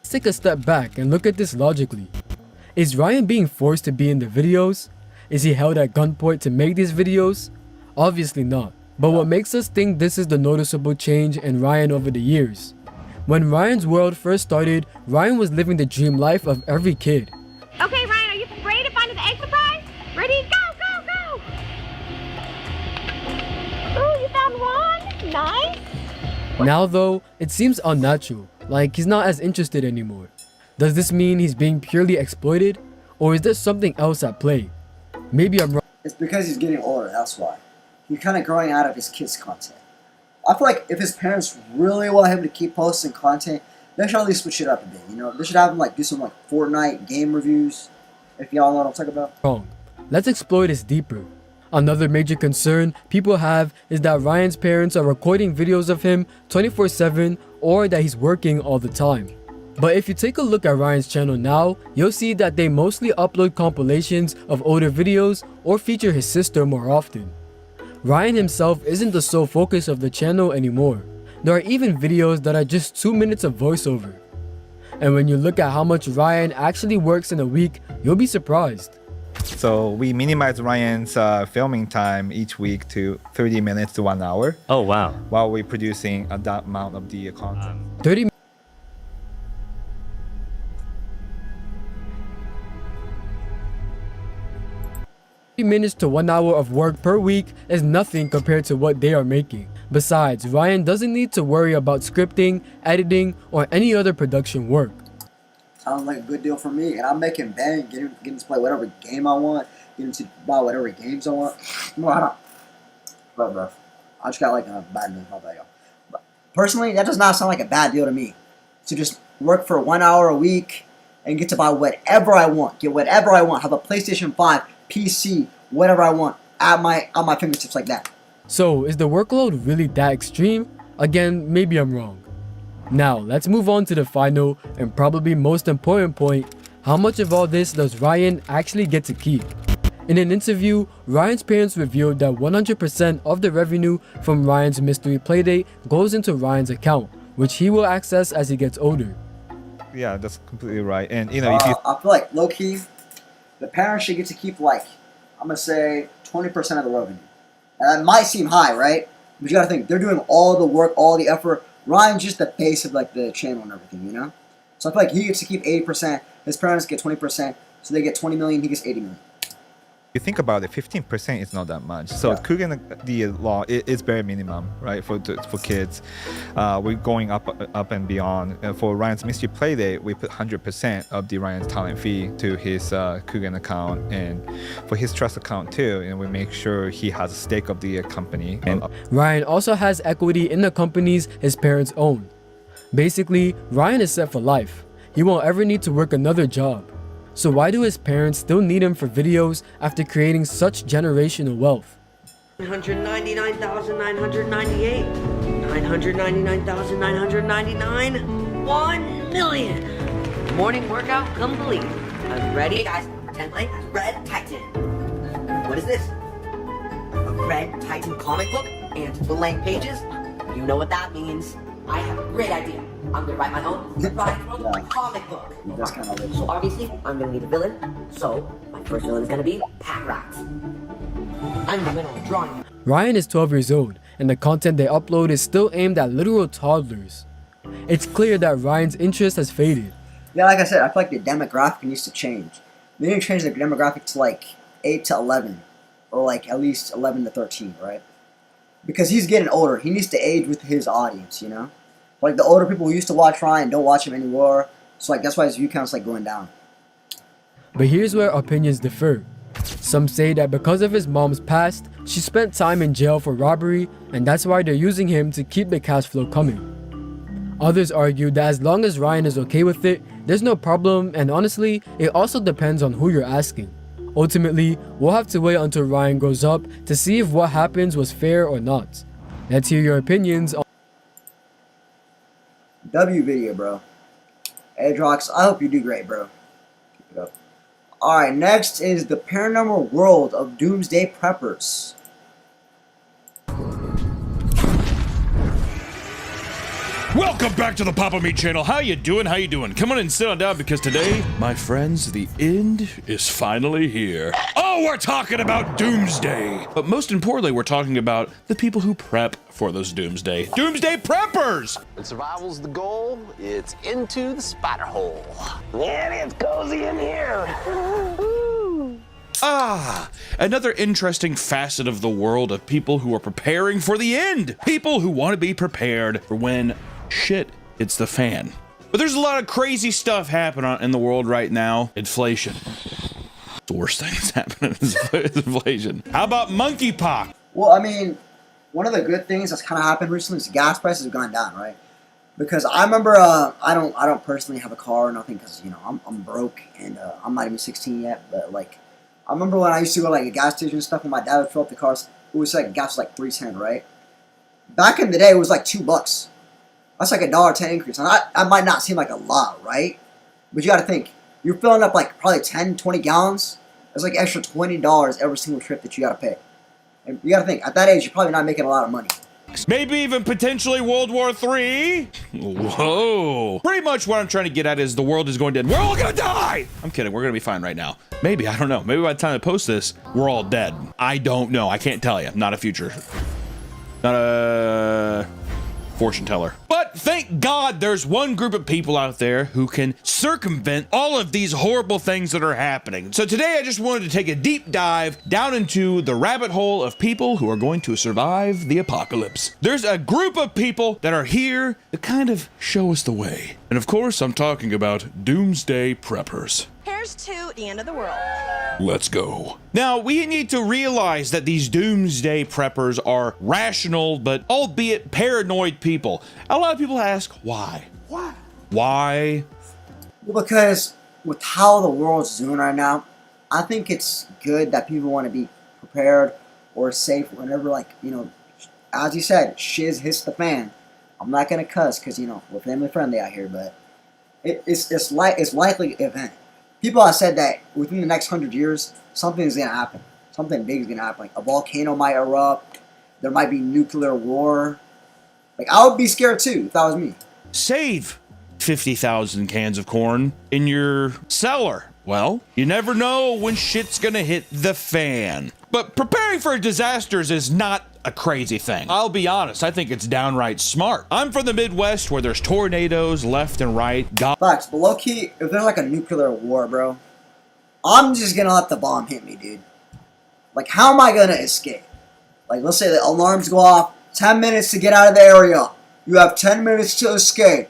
let's take a step back and look at this logically. Is Ryan being forced to be in the videos? Is he held at gunpoint to make these videos? Obviously not. But what makes us think this is the noticeable change in Ryan over the years? When Ryan's World first started, Ryan was living the dream life of every kid. Okay, Ryan, are you ready to find the egg surprise? Ready? Go, go, go! Ooh, you found one? Nice. Now though, it seems unnatural, like he's not as interested anymore. Does this mean he's being purely exploited? Or is there something else at play? Maybe I'm wrong. It's because he's getting older, that's why. He's kind of growing out of his kids' content. I feel like if his parents really want him to keep posting content, they should at least switch it up a bit, you know? They should have him like do some like Fortnite game reviews, if y'all know what I'm talking about. Wrong. Let's explore this deeper. Another major concern people have is that Ryan's parents are recording videos of him 24/7 or that he's working all the time. But if you take a look at Ryan's channel now, you'll see that they mostly upload compilations of older videos or feature his sister more often. Ryan himself isn't the sole focus of the channel anymore. There are even videos that are just 2 minutes of voiceover. And when you look at how much Ryan actually works in a week, you'll be surprised. So we minimize Ryan's filming time each week to 30 minutes to 1 hour. Oh, wow. While we're producing that amount of the content. 30 minutes to 1 hour of work per week is nothing compared to what they are making. Besides, Ryan doesn't need to worry about scripting, editing, or any other production work. Sounds like a good deal for me, and I'm making bang, getting to play whatever game I want, getting to buy whatever games I want. No, I don't. Bro, I just got like a bad news. How about y'all? But personally, that does not sound like a bad deal to me. To just work for 1 hour a week and get to buy whatever I want, get whatever I want, have a PlayStation 5, PC, whatever I want at my fingertips like that. So, is the workload really that extreme? Again, maybe I'm wrong. Now, let's move on to the final and probably most important point. How much of all this does Ryan actually get to keep? In an interview, Ryan's parents revealed that 100% of the revenue from Ryan's mystery playdate goes into Ryan's account, which he will access as he gets older. Yeah, that's completely right. And you know, if you I feel like low-key, the parents should get to keep like, I'm gonna say 20% of the revenue. And that might seem high, right? But you gotta think, they're doing all the work, all the effort. Ryan's just the base of like the channel and everything, you know? So I feel like he gets to keep 80%, his parents get 20%, so they get 20 million, he gets 80 million. you think about it, 15% is not that much. So Cooking the law is very minimum, right? For kids, we're going up and beyond. For Ryan's Mystery Playdate, we put 100% of the Ryan's talent fee to his Cooking account, and for his trust account too. And we make sure he has a stake of the company. And Ryan also has equity in the companies his parents own. Basically, Ryan is set for life. He won't ever need to work another job. So why do his parents still need him for videos after creating such generational wealth? 999,998, 999,999, 1 million. Morning workout complete. I'm ready, guys. Template, Red Titan. What is this? A Red Titan comic book and blank pages? You know what that means. I have a great idea. I'm gonna write my own comic book. So obviously, I'm gonna need a villain. So my first villain is gonna be Pat Rats. I'm the winner of drawing. Ryan is 12 years old, and the content they upload is still aimed at literal toddlers. It's clear that Ryan's interest has faded. Yeah, like I said, I feel like the demographic needs to change. They need to change the demographic to like 8 to 11, or like at least 11 to 13, right? Because he's getting older. He needs to age with his audience, you know? Like the older people who used to watch Ryan don't watch him anymore. So like that's why his view count's like going down. But here's where opinions differ. Some say that because of his mom's past, she spent time in jail for robbery, and that's why they're using him to keep the cash flow coming. Others argue that as long as Ryan is okay with it, there's no problem, and honestly, it also depends on who you're asking. Ultimately, we'll have to wait until Ryan grows up to see if what happens was fair or not. Let's hear your opinions on W video, bro. Adrox, I hope you do great, bro. Keep it up. Alright, next is the paranormal world of Doomsday Preppers. Welcome back to the Papa Meat channel. How you doing? How you doing? Come on and sit on down because today, my friends, the end is finally here. Oh, we're talking about Doomsday. But most importantly, we're talking about the people who prep for those Doomsday. Doomsday Preppers! When survival's the goal, it's into the spider hole. Man, it's cozy in here. Ah, another interesting facet of the world of people who are preparing for the end. People who want to be prepared for when shit hits the fan. But there's a lot of crazy stuff happening in the world right now. Inflation. The worst thing that's happening is inflation. How about monkeypox? Well, I mean, one of the good things that's kind of happened recently is gas prices have gone down, right? Because I remember, I don't personally have a car or nothing because, you know, I'm broke and I'm not even 16 yet. But like, I remember when I used to go like a gas station and stuff when my dad would fill up the cars, it was like gas was like $3.10, right? Back in the day, it was like $2. That's like a $1.10 increase. And that might not seem like a lot, right? But you got to think, you're filling up like probably 10, 20 gallons. It's like extra $20 every single trip that you got to pay. And you got to think, at that age, you're probably not making a lot of money. Maybe even potentially World War III. Whoa. Pretty much what I'm trying to get at is the world is going to end. We're all gonna die! I'm kidding, we're gonna be fine right now. Maybe, I don't know. Maybe by the time I post this, we're all dead. I don't know, I can't tell you. Not a future. Not a fortune teller. But thank God there's one group of people out there who can circumvent all of these horrible things that are happening. So today I just wanted to take a deep dive down into the rabbit hole of people who are going to survive the apocalypse. There's a group of people that are here to kind of show us the way. And of course, I'm talking about Doomsday Preppers. Here's to the end of the world. Let's go. Now, we need to realize that these Doomsday Preppers are rational, but albeit paranoid people. A lot of people ask, why? Why? Why? Well, because with how the world's doing right now, I think it's good that people want to be prepared or safe whenever, like, you know, as you said, shiz hits the fan. I'm not going to cuss because, you know, we're family friendly out here, but it's likely event. People have said that within the next 100 years, something's going to happen. Something big is going to happen. Like a volcano might erupt. There might be nuclear war. Like, I would be scared too if that was me. Save 50,000 cans of corn in your cellar. Well, you never know when shit's going to hit the fan. But preparing for disasters is not a crazy thing. I'll be honest, I think it's downright smart. I'm from the Midwest where there's tornadoes left and right. Facts, but low-key, if there's like a nuclear war, bro, I'm just gonna let the bomb hit me, dude. Like, how am I gonna escape? Like, let's say the alarms go off, 10 minutes to get out of the area. You have 10 minutes to escape.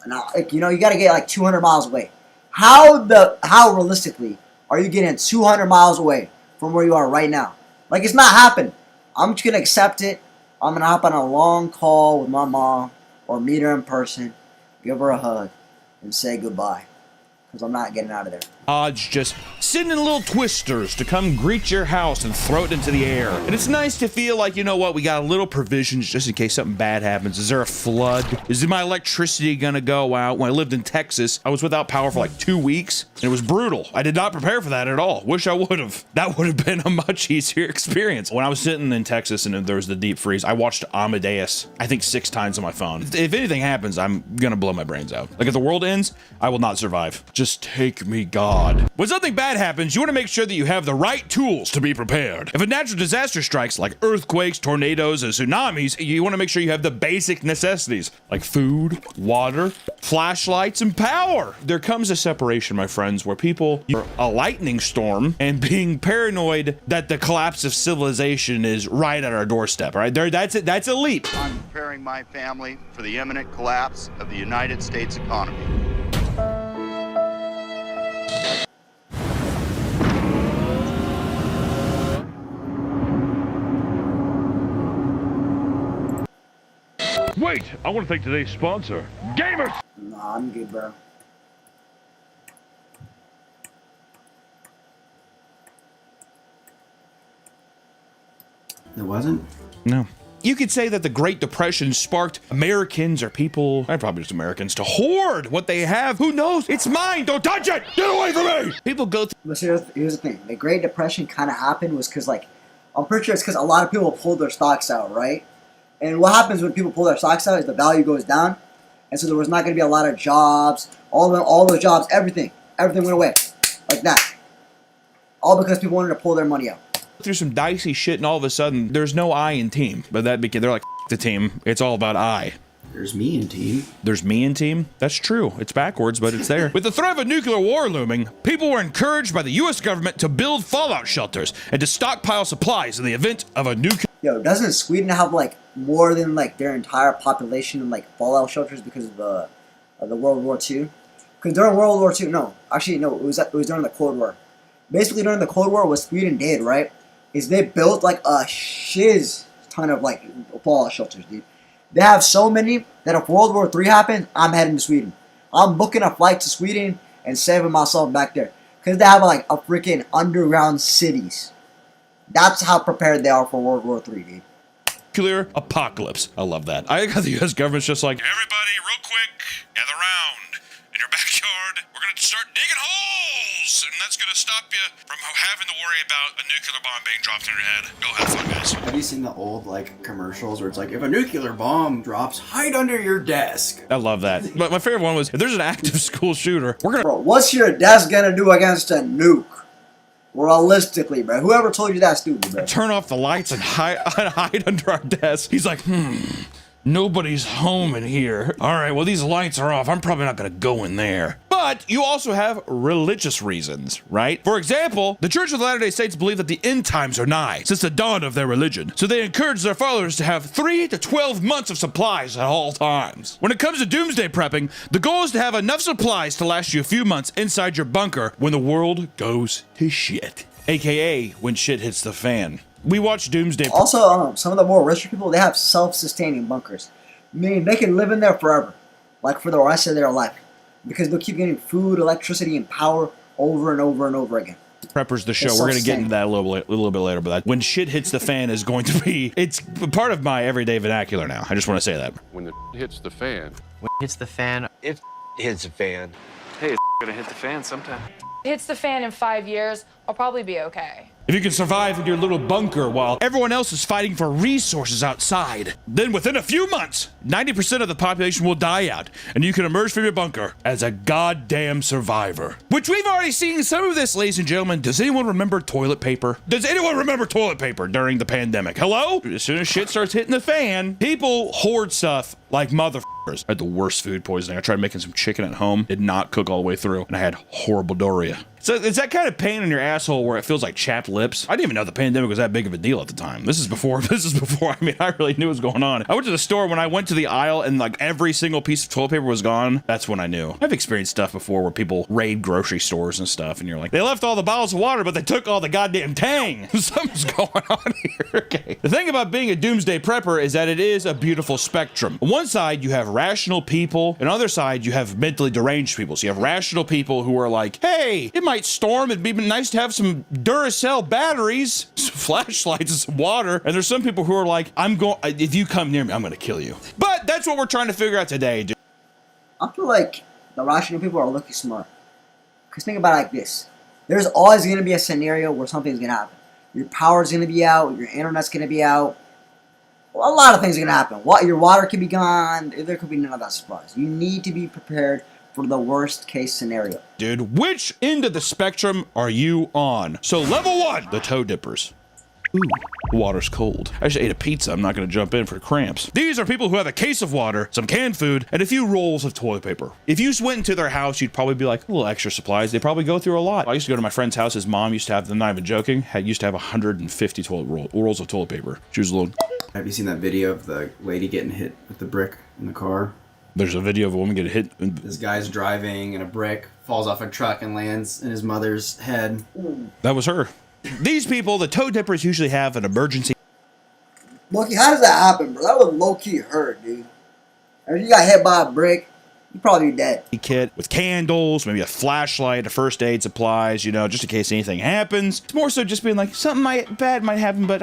Now, like, you know, you gotta get like 200 miles away. How realistically are you getting 200 miles away from where you are right now? Like, it's not happening. I'm just gonna accept it. I'm gonna hop on a long call with my mom or meet her in person, give her a hug, and say goodbye. Because I'm not getting out of there. odds just sending little twisters to come greet your house and throw it into the air. And it's nice to feel like, you know what, we got a little provisions just in case something bad happens. Is there a flood? Is my electricity gonna go out? When I lived in Texas, I was without power for like 2 weeks, and it was brutal. I did not prepare for that at all. Wish I would have. That would have been a much easier experience. When I was sitting in Texas and there was the deep freeze, I watched Amadeus, I think 6 times on my phone. If anything happens, I'm gonna blow my brains out. Like if the world ends, I will not survive. Just take me, God. When something bad happens, you want to make sure that you have the right tools to be prepared. If a natural disaster strikes, like earthquakes, tornadoes, and tsunamis, you want to make sure you have the basic necessities, like food, water, flashlights, and power. There comes a separation, my friends, where people are a lightning storm and being paranoid that the collapse of civilization is right at our doorstep, right? That's it. That's a leap. I'm preparing my family for the imminent collapse of the United States economy. Wait, I want to thank today's sponsor, Gamers! Nah, I'm good, bro. It wasn't? No. You could say that the Great Depression sparked Americans or people, probably just Americans, to hoard what they have. Who knows? It's mine. Don't touch it. Get away from me. People go through. But here's the thing. The Great Depression kind of happened was because, like, I'm pretty sure it's because a lot of people pulled their stocks out, right? And what happens when people pull their stocks out is the value goes down. And so there was not going to be a lot of jobs. All those jobs, everything went away. Like that. All because people wanted to pull their money out. Through some dicey shit, and all of a sudden, there's no I in team. But that became, they're like, the team. It's all about I. There's me in team. There's me in team? That's true. It's backwards, but it's there. With the threat of a nuclear war looming, people were encouraged by the U.S. government to build fallout shelters and to stockpile supplies in the event of a nuclear. Yo, doesn't Sweden have, like, more than, like, their entire population in, like, fallout shelters because of the World War II? Because during World War II, no. Actually, no, it was during the Cold War. Basically, during the Cold War, what Sweden did, right, is they built, like, a shiz ton of, like, fallout shelters, dude. They have so many that if World War III happens, I'm heading to Sweden. I'm booking a flight to Sweden and saving myself back there. Because they have, like, a freaking underground cities. That's how prepared they are for World War III, dude. Nuclear apocalypse. I love that. I got the U.S. government's just like, everybody, real quick, gather round. In your backyard, we're going to start digging holes. And that's going to stop you from having to worry about a nuclear bomb being dropped in your head. Go have fun, guys. Have you seen the old, like, commercials where it's like, if a nuclear bomb drops, hide under your desk? I love that. But my favorite one was, if there's an active school shooter, we're going to... Bro, what's your desk going to do against a nuke? Realistically, bro. Whoever told you that's stupid, bro. Turn off the lights and hide under our desk. He's like, nobody's home in here. All right, well, these lights are off. I'm probably not going to go in there. But you also have religious reasons, right? For example, the Church of the Latter-day Saints believe that the end times are nigh since the dawn of their religion. So they encourage their followers to have 3 to 12 months of supplies at all times. When it comes to doomsday prepping, the goal is to have enough supplies to last you a few months inside your bunker when the world goes to shit. AKA when shit hits the fan. We watch Doomsday. Also, some of the more richer people, they have self-sustaining bunkers. Meaning they can live in there forever. Like for the rest of their life. Because they'll keep getting food, electricity, and power over and over and over again. Preppers the show. We're going to get into that a little bit later. But that when shit hits the fan is going to be, it's part of my everyday vernacular now. I just want to say that. When the hits the fan. When it hits the fan. If it hits the fan. Hey, it's gonna hit the fan sometime. It hits the fan in 5 years, I'll probably be okay. If you can survive in your little bunker while everyone else is fighting for resources outside, then within a few months, 90% of the population will die out, and you can emerge from your bunker as a goddamn survivor. Which we've already seen some of this, ladies and gentlemen. Does anyone remember toilet paper? Does anyone remember toilet paper during the pandemic? Hello? As soon as shit starts hitting the fan, people hoard stuff like motherfuckers. I had the worst food poisoning. I tried making some chicken at home, did not cook all the way through, and I had horrible diarrhea. So it's that kind of pain in your asshole where it feels like chapped lips. I didn't even know the pandemic was that big of a deal at the time. This is before, I mean, I really knew what was going on. I went to the store when I went to the aisle and like every single piece of toilet paper was gone. That's when I knew. I've experienced stuff before where people raid grocery stores and stuff and you're like, they left all the bottles of water, but they took all the goddamn Tang. Something's going on here. Okay. The thing about being a doomsday prepper is that it is a beautiful spectrum. On one side, you have rational people. On the other side, you have mentally deranged people. So you have rational people who are like, hey, it might night storm. It'd be nice to have some Duracell batteries, some flashlights, and some water. And there's some people who are like, if you come near me, I'm going to kill you. But that's what we're trying to figure out today, dude. I feel like the rational people are looking smart. Because think about it like this. There's always going to be a scenario where something's going to happen. Your power's going to be out. Your internet's going to be out. Well, a lot of things are going to happen. Your water could be gone. There could be none of that surprise. You need to be prepared for the worst case scenario. Dude, which end of the spectrum are you on? So level 1, the toe dippers. Ooh, water's cold. I just ate a pizza. I'm not going to jump in for cramps. These are people who have a case of water, some canned food, and a few rolls of toilet paper. If you went into their house, you'd probably be like, a little extra supplies. They probably go through a lot. I used to go to my friend's house. His mom used to have, I'm not even joking, used to have 150 rolls of toilet paper. She was a little... Have you seen that video of the lady getting hit with the brick in the car? There's a video of a woman getting hit. This guy's driving and a brick falls off a truck and lands in his mother's head. That was her. These people, the toe dippers, usually have an emergency. Loki, how does that happen, bro? That would low-key hurt, dude. If you got hit by a brick, you'd probably be dead. Kit with candles, maybe a flashlight, a first aid supplies, you know, just in case anything happens. It's more so just being like, something bad might happen, but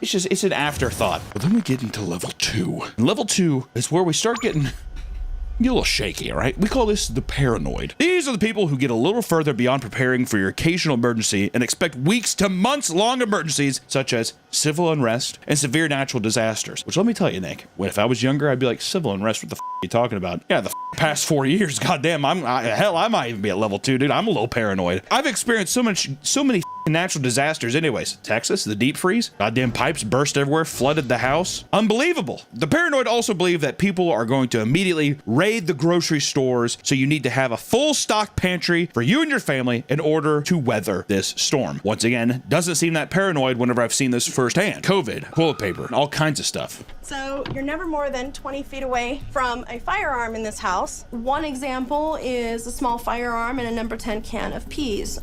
it's an afterthought. But then we get into level 2. And level 2 is where we start getting a little shaky, all right? We call this the paranoid. These are the people who get a little further beyond preparing for your occasional emergency and expect weeks to months long emergencies such as civil unrest and severe natural disasters. Which, let me tell you, Nick, if I was younger, I'd be like, civil unrest, what the f are you talking about? Yeah, the past 4 years, goddamn, hell, I might even be at level 2, dude. I'm a little paranoid. I've experienced so many natural disasters anyways. Texas, the deep freeze, goddamn pipes burst everywhere, flooded the house. Unbelievable. The paranoid also believe that people are going to immediately raid the grocery stores, so you need to have a full stock pantry for you and your family in order to weather this storm. Once again, doesn't seem that paranoid whenever I've seen this firsthand. COVID, toilet paper, all kinds of stuff. So you're never more than 20 feet away from a firearm in this house. One example is a small firearm and a number 10 can of peas.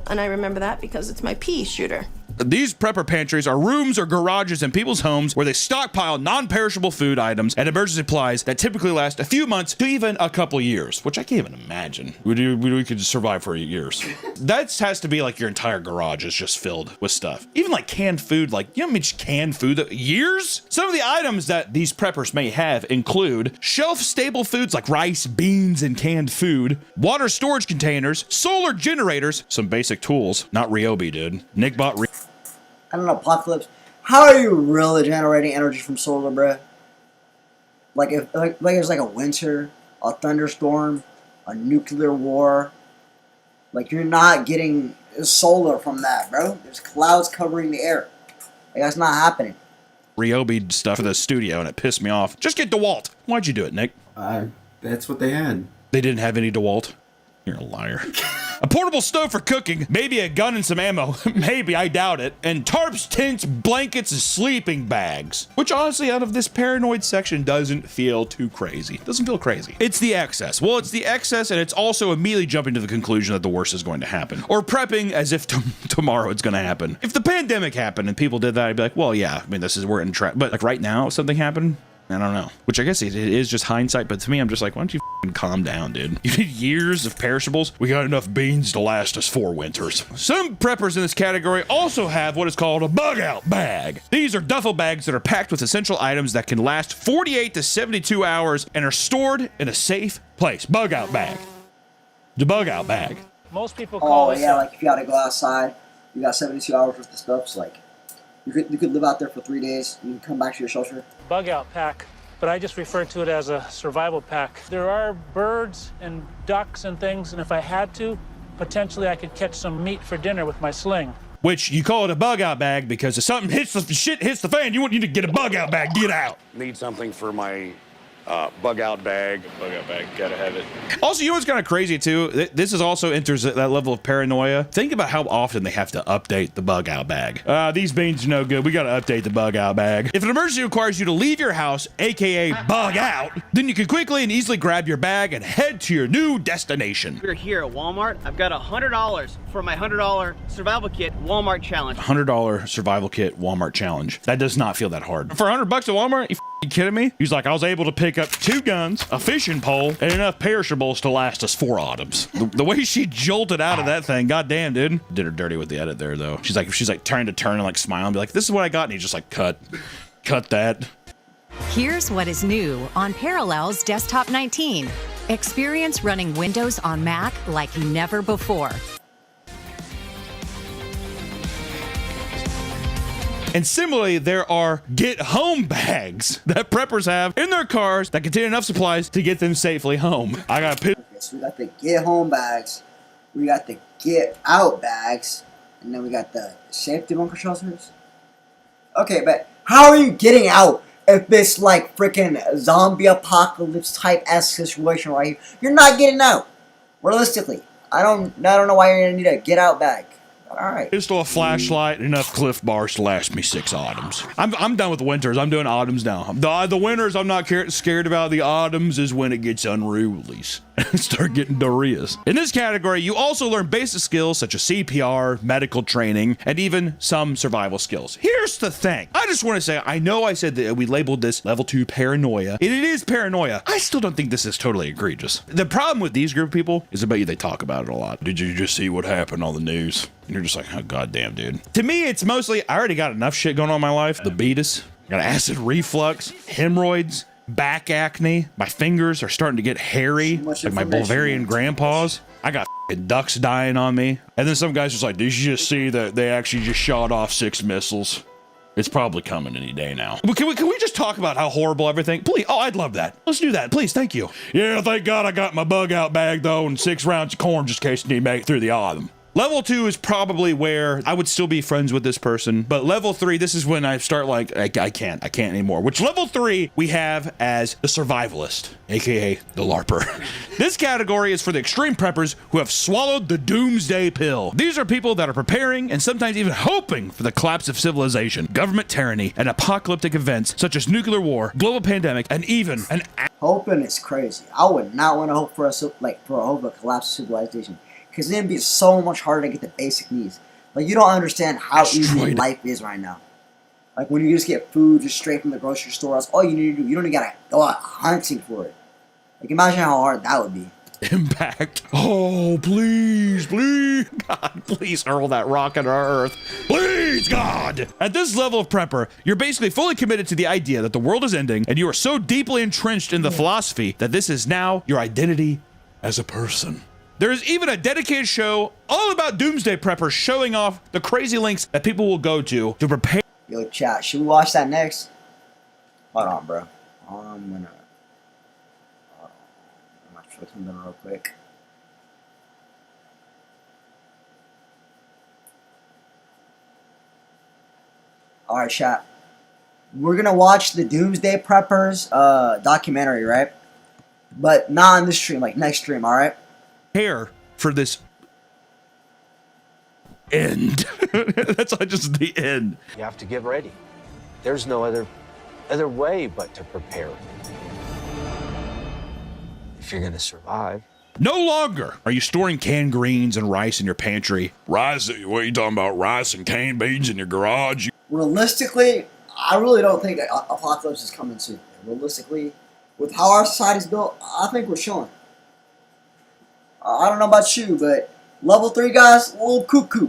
And I remember that because it's my pea shooter. These prepper pantries are rooms or garages in people's homes where they stockpile non-perishable food items and emergency supplies that typically last a few months to even a couple years, which I can't even imagine. We could survive for years. That has to be like your entire garage is just filled with stuff. Even like canned food, like, you know how much canned food, years? Some of the items that these preppers may have include shelf-stable foods like rice, beans, and canned food, water storage containers, solar generators, some basic tools. Not Ryobi, dude. Nick bought I don't know, Apocalypse. How are you really generating energy from solar, bro? Like if there's like a winter, a thunderstorm, a nuclear war. Like you're not getting solar from that, bro. There's clouds covering the air. Like that's not happening. Ryobi stuff for the studio and it pissed me off. Just get DeWalt. Why'd you do it, Nick? That's what they had. They didn't have any DeWalt. You're a liar. A portable stove for cooking, maybe a gun and some ammo, maybe, I doubt it, and tarps, tents, blankets, and sleeping bags. Which honestly, out of this paranoid section, doesn't feel too crazy. Doesn't feel crazy. It's the excess. Well, it's the excess, and it's also immediately jumping to the conclusion that the worst is going to happen. Or prepping as if tomorrow it's going to happen. If the pandemic happened and people did that, I'd be like, well, yeah, I mean, we're in trap. But like right now, if something happened, I don't know. Which I guess it is just hindsight, but to me, I'm just like, why don't you calm down, dude? You need years of perishables? We got enough beans to last us 4 winters. Some preppers in this category also have what is called a bug out bag. These are duffel bags that are packed with essential items that can last 48 to 72 hours and are stored in a safe place. Bug out bag. The bug out bag. Most people call it. Yeah, like if you gotta go outside, you got 72 hours worth of stuff, so like you could live out there for 3 days, you can come back to your shelter. Bug out pack, but I just refer to it as a survival pack. There are birds and ducks and things, and if I had to, potentially I could catch some meat for dinner with my sling. Which you call it a bug out bag because if something hits the fan, you want you to get a bug out bag, get out. Need something for my bug out bag. Bug out bag, gotta have it. Also, you know what's kind of crazy too? This is also enters that level of paranoia. Think about how often they have to update the bug out bag. These beans are no good. We gotta update the bug out bag. If an emergency requires you to leave your house, aka bug out, then you can quickly and easily grab your bag and head to your new destination. We're here at Walmart. I've got $100 for my $100 survival kit Walmart challenge. $100 survival kit Walmart challenge. That does not feel that hard. For $100 at Walmart, you You kidding me? He's like, I was able to pick up 2 guns, a fishing pole, and enough perishables to last us 4 autumns. The way she jolted out of that thing, goddamn, dude. Did her dirty with the edit there, though. She's like trying to turn and like smile and be like, this is what I got, and he's just like, cut that. Here's what is new on Parallels Desktop 19. Experience running Windows on Mac like never before. And similarly, there are get home bags that preppers have in their cars that contain enough supplies to get them safely home. I got Okay, so we got the get home bags, we got the get out bags, and then we got the safety bunker shelters. Okay, but how are you getting out if this like freaking zombie apocalypse type esque situation right here? You're not getting out. Realistically, I don't know why you're gonna need a get out bag. Alright. Pistol, a flashlight, and enough Cliff Bars to last me 6 autumns. I'm done with the winters. I'm doing autumns now. The winters I'm not scared about. The autumns is when it gets unruly. Start getting diarrheas. In this category, you also learn basic skills such as CPR, medical training, and even some survival skills. Here's the thing. I just want to say, I know I said that we labeled this level 2 paranoia. It is paranoia. I still don't think this is totally egregious. The problem with these group of people is I bet you they talk about it a lot. Did you just see what happened on the news? And you're just like, oh, goddamn, dude. To me, it's mostly, I already got enough shit going on in my life. Diabetes, got acid reflux, hemorrhoids, back acne. My fingers are starting to get hairy, like my Bulgarian grandpa's. I got ducks dying on me. And then some guys just like, did you just see that they actually just shot off 6 missiles? It's probably coming any day now. But can we just talk about how horrible everything? Please. Oh, I'd love that. Let's do that. Please. Thank you. Yeah, thank God I got my bug out bag, though, and 6 rounds of corn just in case you need to make it through the autumn. Level 2 is probably where I would still be friends with this person, but level 3, this is when I start like, I can't anymore. Which level 3 we have as the survivalist, aka the LARPer. This category is for the extreme preppers who have swallowed the doomsday pill. These are people that are preparing and sometimes even hoping for the collapse of civilization, government tyranny, and apocalyptic events such as nuclear war, global pandemic, and even an hoping is crazy. I would not want to hope for a collapse of civilization. Because then it'd be so much harder to get the basic needs. Like, you don't understand how easy life is right now. Like, when you just get food just straight from the grocery store, that's all you need to do. You don't even gotta go out hunting for it. Like, imagine how hard that would be. Impact. Oh, please, God, please hurl that rock at our Earth. Please, God. At this level of prepper, you're basically fully committed to the idea that the world is ending, and you are so deeply entrenched in the philosophy that this is now your identity as a person. There is even a dedicated show all about doomsday preppers showing off the crazy lengths that people will go to prepare. Yo, chat, should we watch that next? Hold on, bro. I'm gonna show something real quick. Alright, chat. We're gonna watch the Doomsday Preppers documentary, right? But not on this stream, like next stream, alright? Prepare for this end. That's just the end. You have to get ready. There's no other way but to prepare. If you're gonna survive. No longer are you storing canned greens and rice in your pantry. Rice? What are you talking about? Rice and canned beans in your garage? Realistically, I really don't think apocalypse is coming soon. Realistically, with how our society's built, I think we're chilling. I don't know about you, but level 3 guys, a little cuckoo.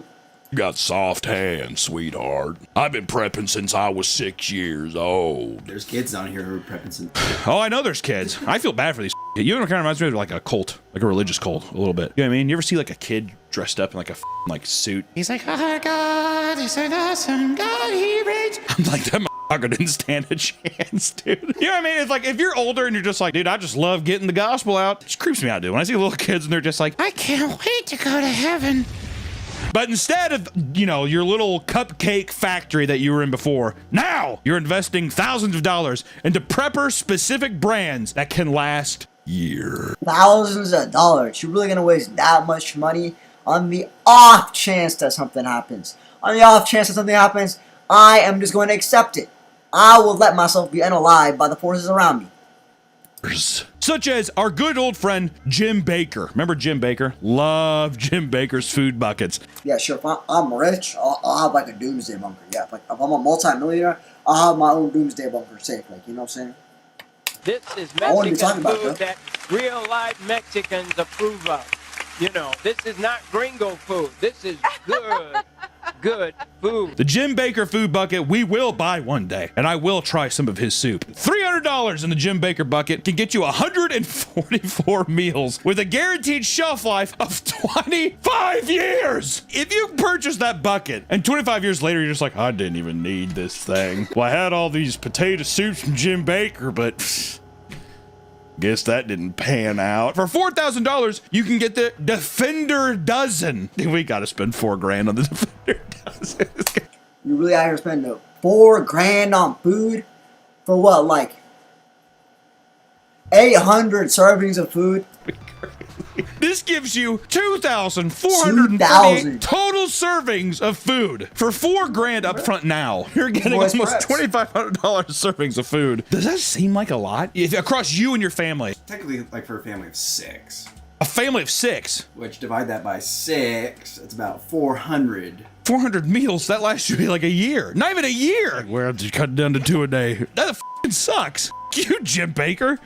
You got soft hands, sweetheart. I've been prepping since I was 6 years old. There's kids down here who are prepping since. Oh, I know there's kids. I feel bad for these. You know, it kind of reminds me of like a cult, like a religious cult, a little bit. You know what I mean? You ever see like a kid dressed up in like a like suit? He's like, oh God, he's an awesome God, he reigns. I'm like, that motherfucker didn't stand a chance, dude. You know what I mean? It's like if you're older and you're just like, dude, I just love getting the gospel out. It just creeps me out, dude. When I see little kids and they're just like, I can't wait to go to heaven. But instead of, you know, your little cupcake factory that you were in before, now you're investing thousands of dollars into prepper-specific brands that can last years. Thousands of dollars. You're really going to waste that much money on the off chance that something happens. On the off chance that something happens, I am just going to accept it. I will let myself be unalived by the forces around me. such as our good old friend Jim Baker. Remember Jim Baker? Love Jim Baker's food buckets. Yeah, sure. If I'm rich, I'll have like a doomsday bunker. Yeah, if I'm a multi-millionaire, I'll have my own doomsday bunker safe. Like, you know what I'm saying? This is I wouldn't be Mexican talking about food that real life Mexicans approve of. You know, this is not gringo food. This is good food. The Jim Baker food bucket we will buy one day, and I will try some of his soup. $300 in the Jim Baker bucket can get you 144 meals with a guaranteed shelf life of 25 years. If you purchase that bucket and 25 years later you're just like, I didn't even need this thing. Well, I had all these potato soups from Jim Baker, but guess that didn't pan out. For $4,000, you can get the Defender Dozen. We gotta spend $4,000 on the Defender Dozen. You really out here spending $4,000 on food for what, like 800 servings of food? This gives you 2,448 total servings of food for $4,000 up front now. You're getting almost $2,500 servings of food. Does that seem like a lot? Across you and your family. Technically, like for a family of 6. A family of 6? Which, divide that by 6, it's about 400. 400 meals, that lasts you like a year. Not even a year. Like, we're just cut down to 2 a day. That f***ing sucks. You, Jim Baker.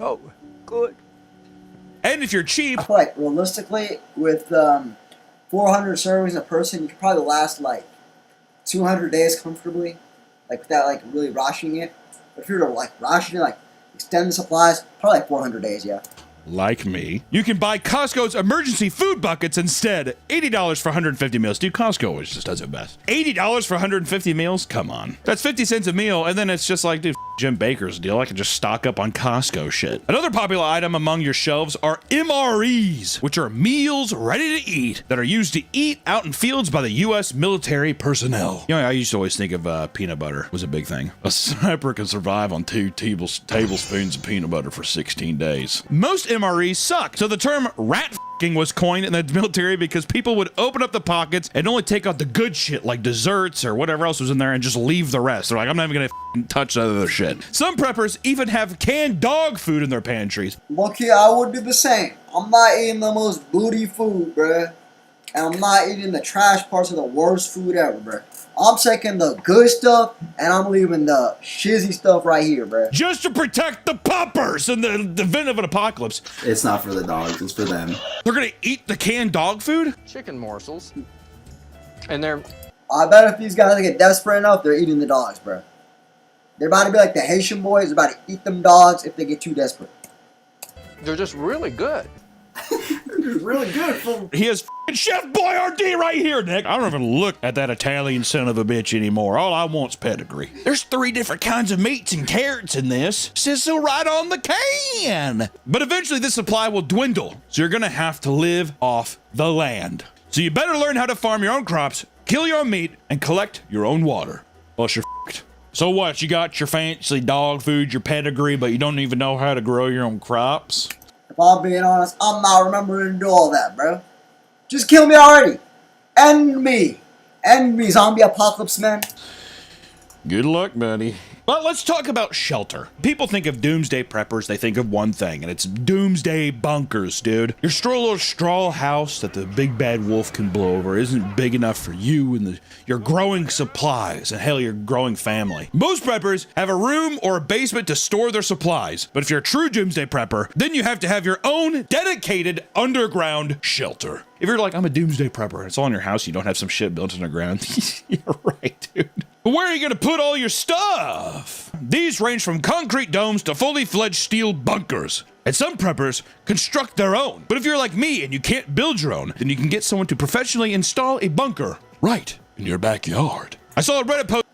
Oh, good. And if you're cheap, I feel like realistically, with 400 servings a person, you could probably last like 200 days comfortably, like without like really rationing it. But if you're to like ration it, like extend the supplies, probably like 400 days, yeah. like me, you can buy Costco's emergency food buckets instead. $80 for 150 meals. Dude, Costco always just does it best. $80 for 150 meals? Come on. That's 50 cents a meal, and then it's just like, dude, Jim Baker's deal. I can just stock up on Costco shit. Another popular item among your shelves are MREs, which are meals ready to eat that are used to eat out in fields by the U.S. military personnel. You know, I used to always think of peanut butter was a big thing. A sniper can survive on 2 tablespoons of peanut butter for 16 days. Most MREs suck, so the term rat f***ing was coined in the military because people would open up the pockets and only take out the good shit like desserts or whatever else was in there and just leave the rest. They're like, I'm not even gonna f***ing touch that other shit. Some preppers even have canned dog food in their pantries. Look, I would do the same. I'm not eating the most booty food, bruh. And I'm not eating the trash parts of the worst food ever, bruh. I'm taking the good stuff, and I'm leaving the shizzy stuff right here, bruh. Just to protect the puppers in the event of an apocalypse. It's not for the dogs, it's for them. They're gonna eat the canned dog food? Chicken morsels. And they're... I bet if these guys get desperate enough, they're eating the dogs, bruh. They're about to be like the Haitian boys, they're about to eat them dogs if they get too desperate. They're just really good. Really good. He has Chef Boyardee right here, Nick. I don't even look at that Italian son of a bitch anymore. All I want's pedigree. There's 3 different kinds of meats and carrots in this. Says so right on the can. But eventually this supply will dwindle, so you're gonna have to live off the land. So you better learn how to farm your own crops, kill your own meat, and collect your own water. Else you're f***ed. So what, you got your fancy dog food, your pedigree, but you don't even know how to grow your own crops? If I'm being honest, I'm not remembering to do all that, bro. Just kill me already. End me. End me, zombie apocalypse, man. Good luck, buddy. But let's talk about shelter. People think of doomsday preppers, they think of one thing, and it's doomsday bunkers, dude. Your little straw house that the big bad wolf can blow over isn't big enough for you and your growing supplies, and hell, your growing family. Most preppers have a room or a basement to store their supplies, but if you're a true doomsday prepper, then you have to have your own dedicated underground shelter. If you're like, I'm a doomsday prepper, and it's all in your house, you don't have some shit built underground. You're right, dude. But where are you gonna put all your stuff? These range from concrete domes to fully fledged steel bunkers. And some preppers construct their own. But if you're like me and you can't build your own, then you can get someone to professionally install a bunker right in your backyard. I saw a Reddit post.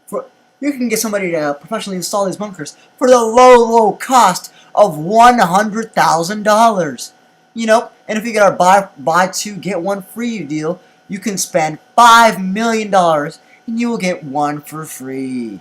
You can get somebody to professionally install these bunkers for the low cost of $100,000. You know, and if you get our buy 2 get 1 free deal, you can spend $5 million and you will get 1 for free.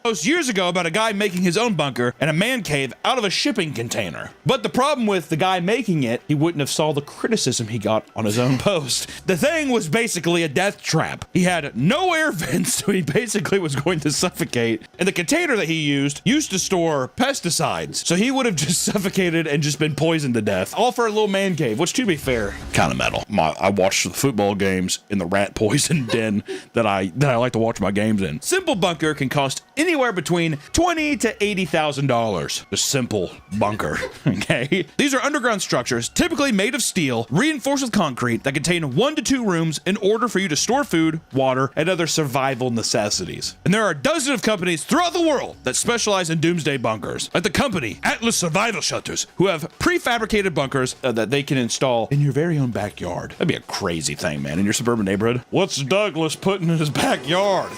post years ago about a guy making his own bunker and a man cave out of a shipping container. But the problem with the guy making it, he wouldn't have saw the criticism he got on his own post. The thing was basically a death trap. He had no air vents, so he basically was going to suffocate. And the container that he used to store pesticides, so he would have just suffocated and just been poisoned to death. All for a little man cave, which, to be fair, kind of metal. I watched the football games in the rat poison den that I like to watch my games in. Simple bunker can cost anywhere between $20,000 to $80,000. The simple bunker, okay? These are underground structures, typically made of steel, reinforced with concrete, that contain 1 to 2 rooms in order for you to store food, water, and other survival necessities. And there are dozens of companies throughout the world that specialize in doomsday bunkers, like the company Atlas Survival Shelters, who have prefabricated bunkers that they can install in your very own backyard. That'd be a crazy thing, man, in your suburban neighborhood. What's Douglas putting in his backyard?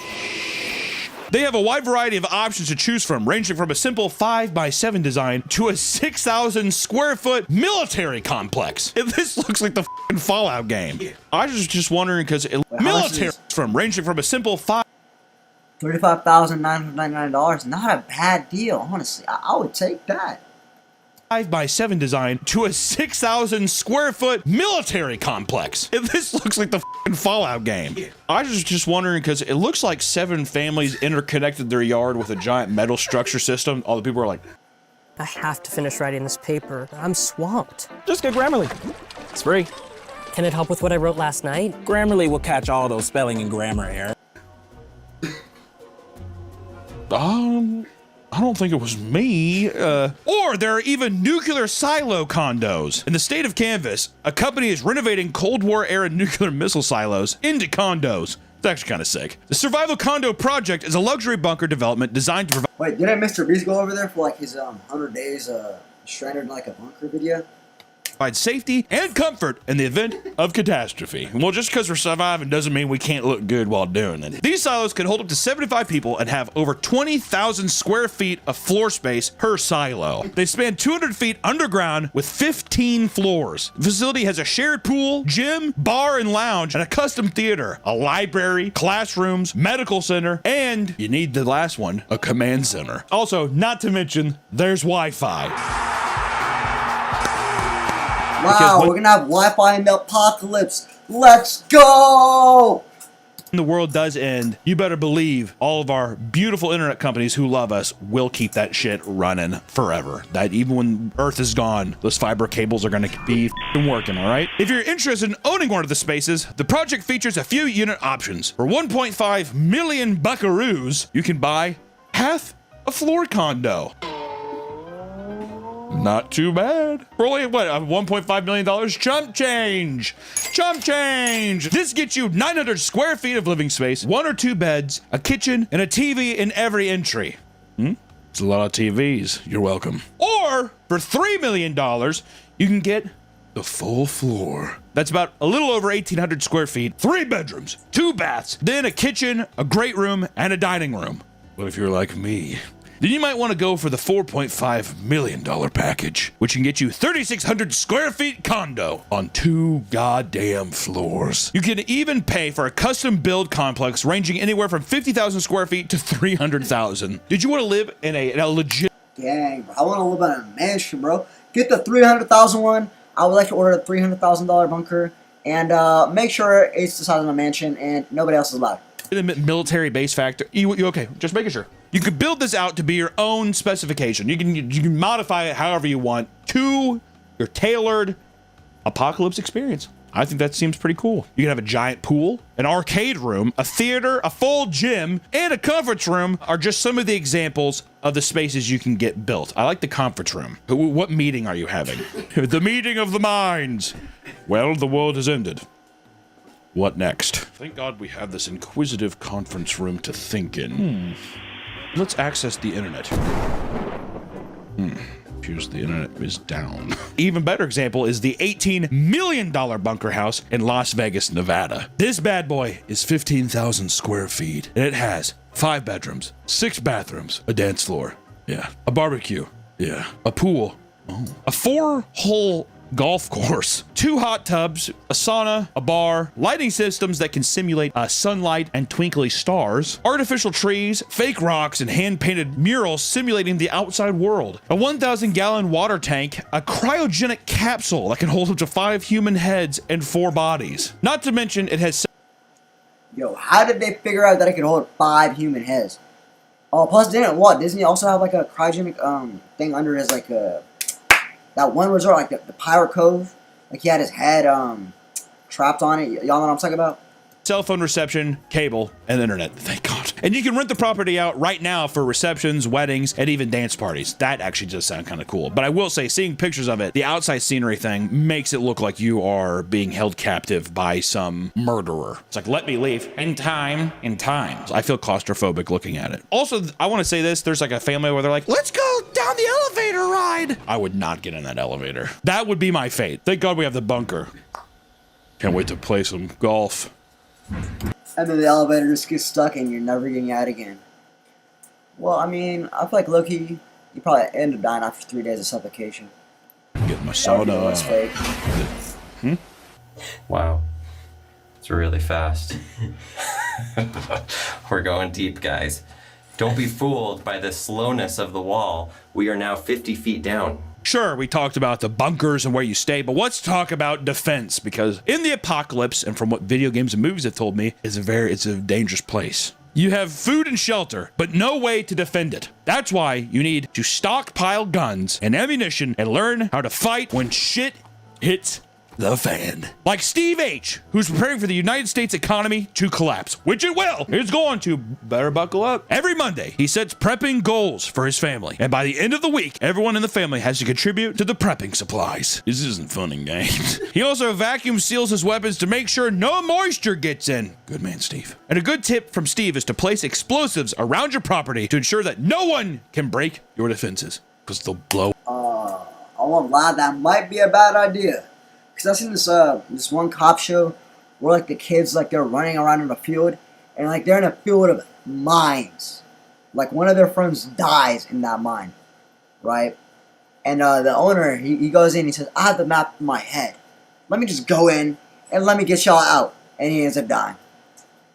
They have a wide variety of options to choose from, ranging from a simple 5x7 design to a 6,000 square foot military complex. This looks like the f***ing Fallout game. I was just wondering because military ranging from a simple $35,999. Not a bad deal, honestly. I would take that. 5x7 design to a 6,000 square foot military complex. This looks like the f***ing Fallout game. I was just wondering because it looks like 7 families interconnected their yard with a giant metal structure system. All the people are like, I have to finish writing this paper. I'm swamped. Just get Grammarly. It's free. Can it help with what I wrote last night? Grammarly will catch all those spelling and grammar errors. I don't think it was me. Or there are even nuclear silo condos. In the state of Kansas, a company is renovating Cold War era nuclear missile silos into condos. It's actually kind of sick. The Survival Condo Project is a luxury bunker development designed to provide— Wait, didn't Mr. Beast go over there for like his 100 days stranded in like a bunker video? provide safety and comfort in the event of catastrophe. Well, just because we're surviving doesn't mean we can't look good while doing it. These silos can hold up to 75 people and have over 20,000 square feet of floor space per silo. They span 200 feet underground with 15 floors. The facility has a shared pool, gym, bar and lounge, and a custom theater, a library, classrooms, medical center, and, you need the last one, a command center. Also, not to mention, there's Wi-Fi. Wow, we're gonna have Wi-Fi in the apocalypse. Let's go! When the world does end, you better believe all of our beautiful internet companies who love us will keep that shit running forever. That even when Earth is gone, those fiber cables are gonna be working, all right? If you're interested in owning one of the spaces, the project features a few unit options. For 1.5 million buckaroos, you can buy half a floor condo. Not too bad. For only, what, $1.5 million? Chump change. Chump change. This gets you 900 square feet of living space, 1 or 2 beds, a kitchen, and a TV in every entry. It's a lot of TVs. You're welcome. Or, for $3 million, you can get the full floor. That's about a little over 1,800 square feet, 3 bedrooms, 2 baths, then a kitchen, a great room, and a dining room. But if you're like me, then you might want to go for the $4.5 million package, which can get you 3,600 square feet condo on 2 goddamn floors. You can even pay for a custom build complex ranging anywhere from 50,000 square feet to 300,000. Did you want to live in a legit... Dang, bro. I want to live in a mansion, bro. Get the 300,000 one. I would like to order a $300,000 bunker. And make sure it's the size of a mansion and nobody else is allowed. Military base factor. You okay, just making sure. You could build this out to be your own specification. You can modify it however you want to your tailored apocalypse experience. I think that seems pretty cool. You can have a giant pool, an arcade room, a theater, a full gym, and a conference room are just some of the examples of the spaces you can get built. I like the conference room. What meeting are you having? The meeting of the minds. Well, the world has ended. What next? Thank God we have this inquisitive conference room to think in. Let's access the internet. Appears the internet is down. Even better example is the $18 million bunker house in Las Vegas, Nevada. This bad boy is 15,000 square feet, and it has 5 bedrooms, 6 bathrooms, a dance floor, yeah, a barbecue, yeah, a pool, a 4-hole golf course, 2 hot tubs, a sauna, a bar, lighting systems that can simulate sunlight and twinkly stars, artificial trees, fake rocks, and hand-painted murals simulating the outside world, a 1,000-gallon water tank, a cryogenic capsule that can hold up to 5 human heads and 4 bodies. Not to mention it has... Yo, how did they figure out that it could hold 5 human heads? Oh, plus didn't Disney also have like a cryogenic thing under his like that one resort, like the Pirate Cove? Like he had his head trapped on it. Y'all know what I'm talking about? Cell phone reception, cable, and internet. Thank God. And you can rent the property out right now for receptions, weddings, and even dance parties. That actually does sound kind of cool. But I will say, seeing pictures of it, the outside scenery thing makes it look like you are being held captive by some murderer. It's like, let me leave. In time. So I feel claustrophobic looking at it. Also, I want to say this. There's like a family where they're like, let's go down the elevator ride. I would not get in that elevator. That would be my fate. Thank God we have the bunker. Can't wait to play some golf. And then the elevator just gets stuck and you're never getting out again. Well, I mean, I feel like Loki, you probably end up dying after 3 days of suffocation. Get my soda. Wow. It's really fast. We're going deep, guys. Don't be fooled by the slowness of the wall. We are now 50 feet down. Sure, we talked about the bunkers and where you stay, but let's talk about defense, because in the apocalypse, and from what video games and movies have told me, it's a dangerous place. You have food and shelter, but no way to defend it. That's why you need to stockpile guns and ammunition and learn how to fight when shit hits the fan. Like Steve H., who's preparing for the United States economy to collapse, which it will. It's going to. Better buckle up. Every Monday, he sets prepping goals for his family. And by the end of the week, everyone in the family has to contribute to the prepping supplies. This isn't fun and games. He also vacuum seals his weapons to make sure no moisture gets in. Good man, Steve. And a good tip from Steve is to place explosives around your property to ensure that no one can break your defenses, because they'll blow. I won't lie, that might be a bad idea. Because I've seen this one cop show where like the kids, like they're running around in a field and like they're in a field of mines. Like one of their friends dies in that mine, right? And the owner, he goes in, he says, I have the map in my head. Let me just go in and let me get y'all out. And he ends up dying.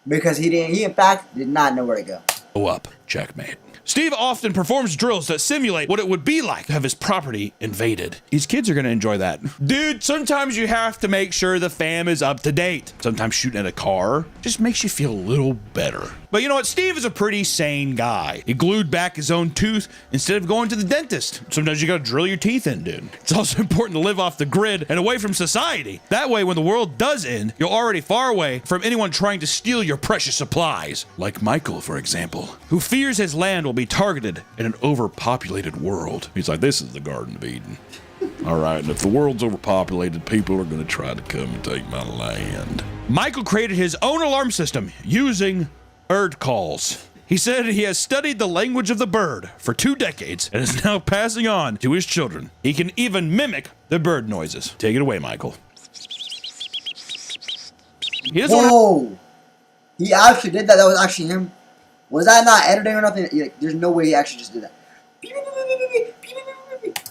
Because he in fact did not know where to go. Go up. Checkmate. Steve often performs drills that simulate what it would be like to have his property invaded. These kids are going to enjoy that. Dude, sometimes you have to make sure the fam is up to date. Sometimes shooting at a car just makes you feel a little better. But you know what? Steve is a pretty sane guy. He glued back his own tooth instead of going to the dentist. Sometimes you gotta drill your teeth in, dude. It's also important to live off the grid and away from society. That way, when the world does end, you're already far away from anyone trying to steal your precious supplies. Like Michael, for example, who fears his land will be targeted in an overpopulated world. He's like, this is the Garden of Eden. All right, and if the world's overpopulated, people are gonna try to come and take my land. Michael created his own alarm system using bird calls. He said he has studied the language of the bird for 2 decades and is now passing on to his children. He can even mimic the bird noises. Take it away, Michael. Whoa! He actually did that. That was actually him. Was that not editing or nothing? There's no way he actually just did that.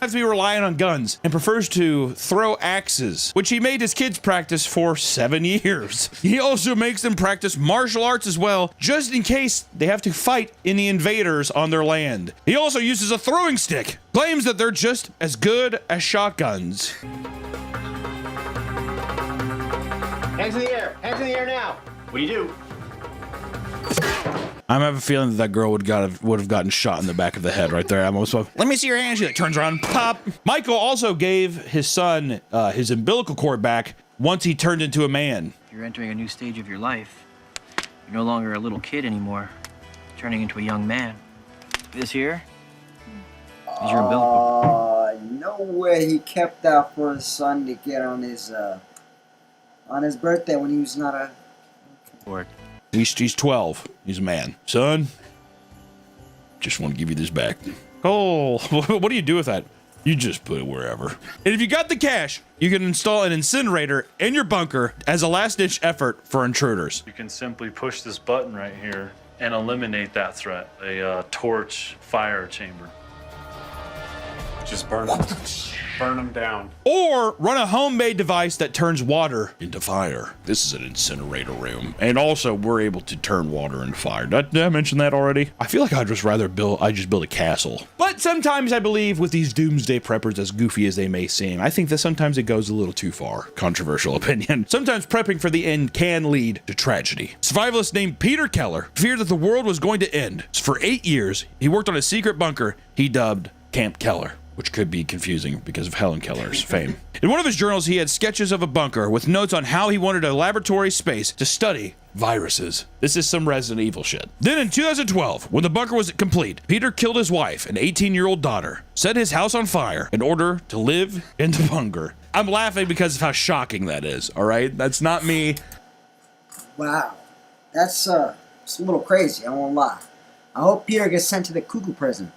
Has to be relying on guns and prefers to throw axes, which he made his kids practice for 7 years. He also makes them practice martial arts as well, just in case they have to fight any invaders on their land. He also uses a throwing stick, claims that they're just as good as shotguns. Hands in the air! Hands in the air now! What do you do? I have a feeling that girl would have gotten shot in the back of the head right there. I'm almost like, let me see your hand. She like turns around, pop. Michael also gave his son his umbilical cord back once he turned into a man. You're entering a new stage of your life. You're no longer a little kid anymore, turning into a young man. This here is your umbilical. No way he kept that for his son to get on his birthday when he was not a... He's 12. He's a man. Son, just want to give you this back. Oh, what do you do with that? You just put it wherever. And if you got the cash, you can install an incinerator in your bunker as a last-ditch effort for intruders. You can simply push this button right here and eliminate that threat, a torch fire chamber. Just burn them down. Or run a homemade device that turns water into fire. This is an incinerator room. And also, we're able to turn water into fire. Did I mention that already? I feel like I'd just rather build a castle. But sometimes I believe with these doomsday preppers, as goofy as they may seem, I think that sometimes it goes a little too far. Controversial opinion. Sometimes prepping for the end can lead to tragedy. Survivalist named Peter Keller feared that the world was going to end. So for 8 years, he worked on a secret bunker he dubbed Camp Keller, which could be confusing because of Helen Keller's fame. In one of his journals, he had sketches of a bunker with notes on how he wanted a laboratory space to study viruses. This is some Resident Evil shit. Then in 2012, when the bunker was complete, Peter killed his wife and 18-year-old daughter, set his house on fire in order to live in the bunker. I'm laughing because of how shocking that is, all right? That's not me. Wow. That's it's a little crazy, I won't lie. I hope Peter gets sent to the cuckoo prison.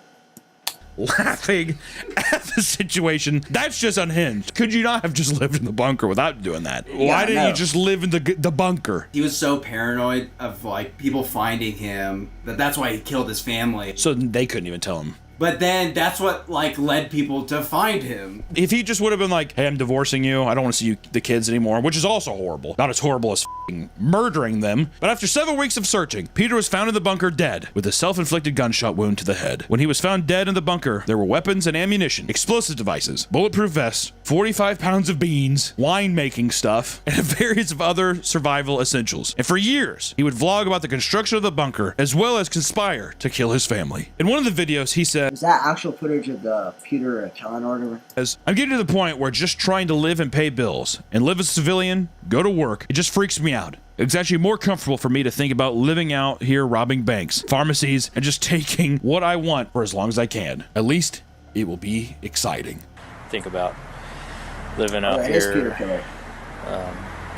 Laughing at the situation. That's just unhinged. Could you not have just lived in the bunker without doing that? Yeah, Why didn't you just live in the bunker? He was so paranoid of like people finding him that's why he killed his family. So they couldn't even tell him. But then that's what like led people to find him. If he just would have been like, hey, I'm divorcing you, I don't want to see you, the kids anymore, which is also horrible. Not as horrible as murdering them. But after 7 weeks of searching, Peter was found in the bunker dead with a self-inflicted gunshot wound to the head. When he was found dead in the bunker, there were weapons and ammunition, explosive devices, bulletproof vests, 45 pounds of beans, wine-making stuff, and various of other survival essentials. And for years, he would vlog about the construction of the bunker, as well as conspire to kill his family. In one of the videos, he said, is that actual footage of the Peter Keller order? I'm getting to the point where just trying to live and pay bills and live as a civilian, go to work, it just freaks me out. It's actually more comfortable for me to think about living out here robbing banks, pharmacies, and just taking what I want for as long as I can. At least it will be exciting. Think about living out here,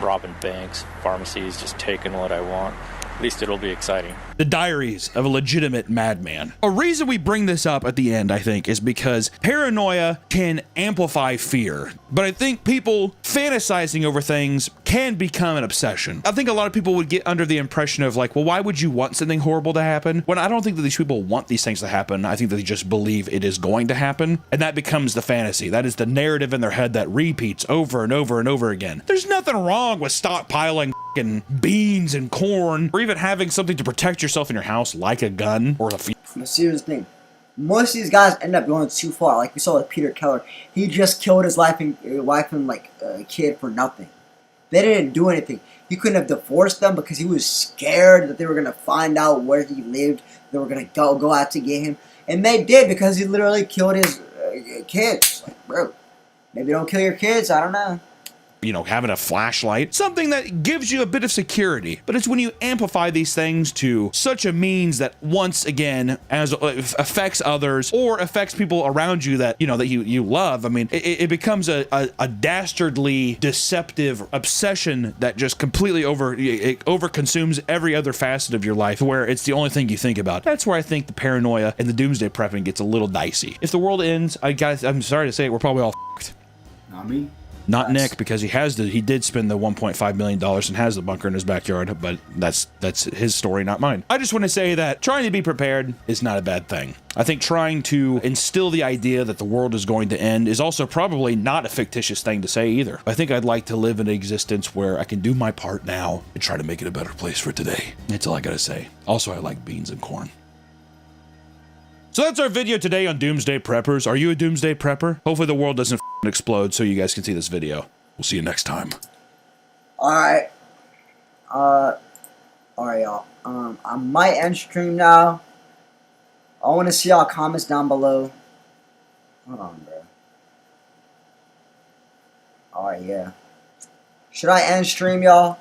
robbing banks, pharmacies, just taking what I want. At least it'll be exciting. The Diaries of a Legitimate Madman. A reason we bring this up at the end, I think, is because paranoia can amplify fear. But I think people fantasizing over things can become an obsession. I think a lot of people would get under the impression of like, well, why would you want something horrible to happen? When I don't think that these people want these things to happen. I think that they just believe it is going to happen. And that becomes the fantasy. That is the narrative in their head that repeats over and over and over again. There's nothing wrong with stockpiling beans and corn, or even having something to protect yourself in your house, like a gun or a. Serious thing. Most of these guys end up going too far. Like we saw with Peter Keller, he just killed his wife and like a kid for nothing. They didn't do anything. He couldn't have divorced them because he was scared that they were gonna find out where he lived. They were gonna go out to get him, and they did because he literally killed his kids. Like, bro, maybe don't kill your kids. I don't know. You know, having a flashlight, something that gives you a bit of security. But it's when you amplify these things to such a means that once again, as affects others or affects people around you that, you know, that you love. I mean, it becomes a dastardly, deceptive obsession that just completely overconsumes every other facet of your life, where it's the only thing you think about. That's where I think the paranoia and the doomsday prepping gets a little dicey. If the world ends, I'm sorry to say it, we're probably all fucked. Not me. Not Nick, because he did spend the $1.5 million and has the bunker in his backyard, but that's his story, not mine. I just want to say that trying to be prepared is not a bad thing. I think trying to instill the idea that the world is going to end is also probably not a fictitious thing to say either. I think I'd like to live in an existence where I can do my part now and try to make it a better place for today. That's all I gotta say. Also, I like beans and corn. So that's our video today on Doomsday Preppers. Are you a Doomsday Prepper? Hopefully the world doesn't explode so you guys can see this video. We'll see you next time. Alright. Alright, y'all. I might end stream now. I want to see y'all comments down below. Hold on, bro. Alright, yeah. Should I end stream, y'all?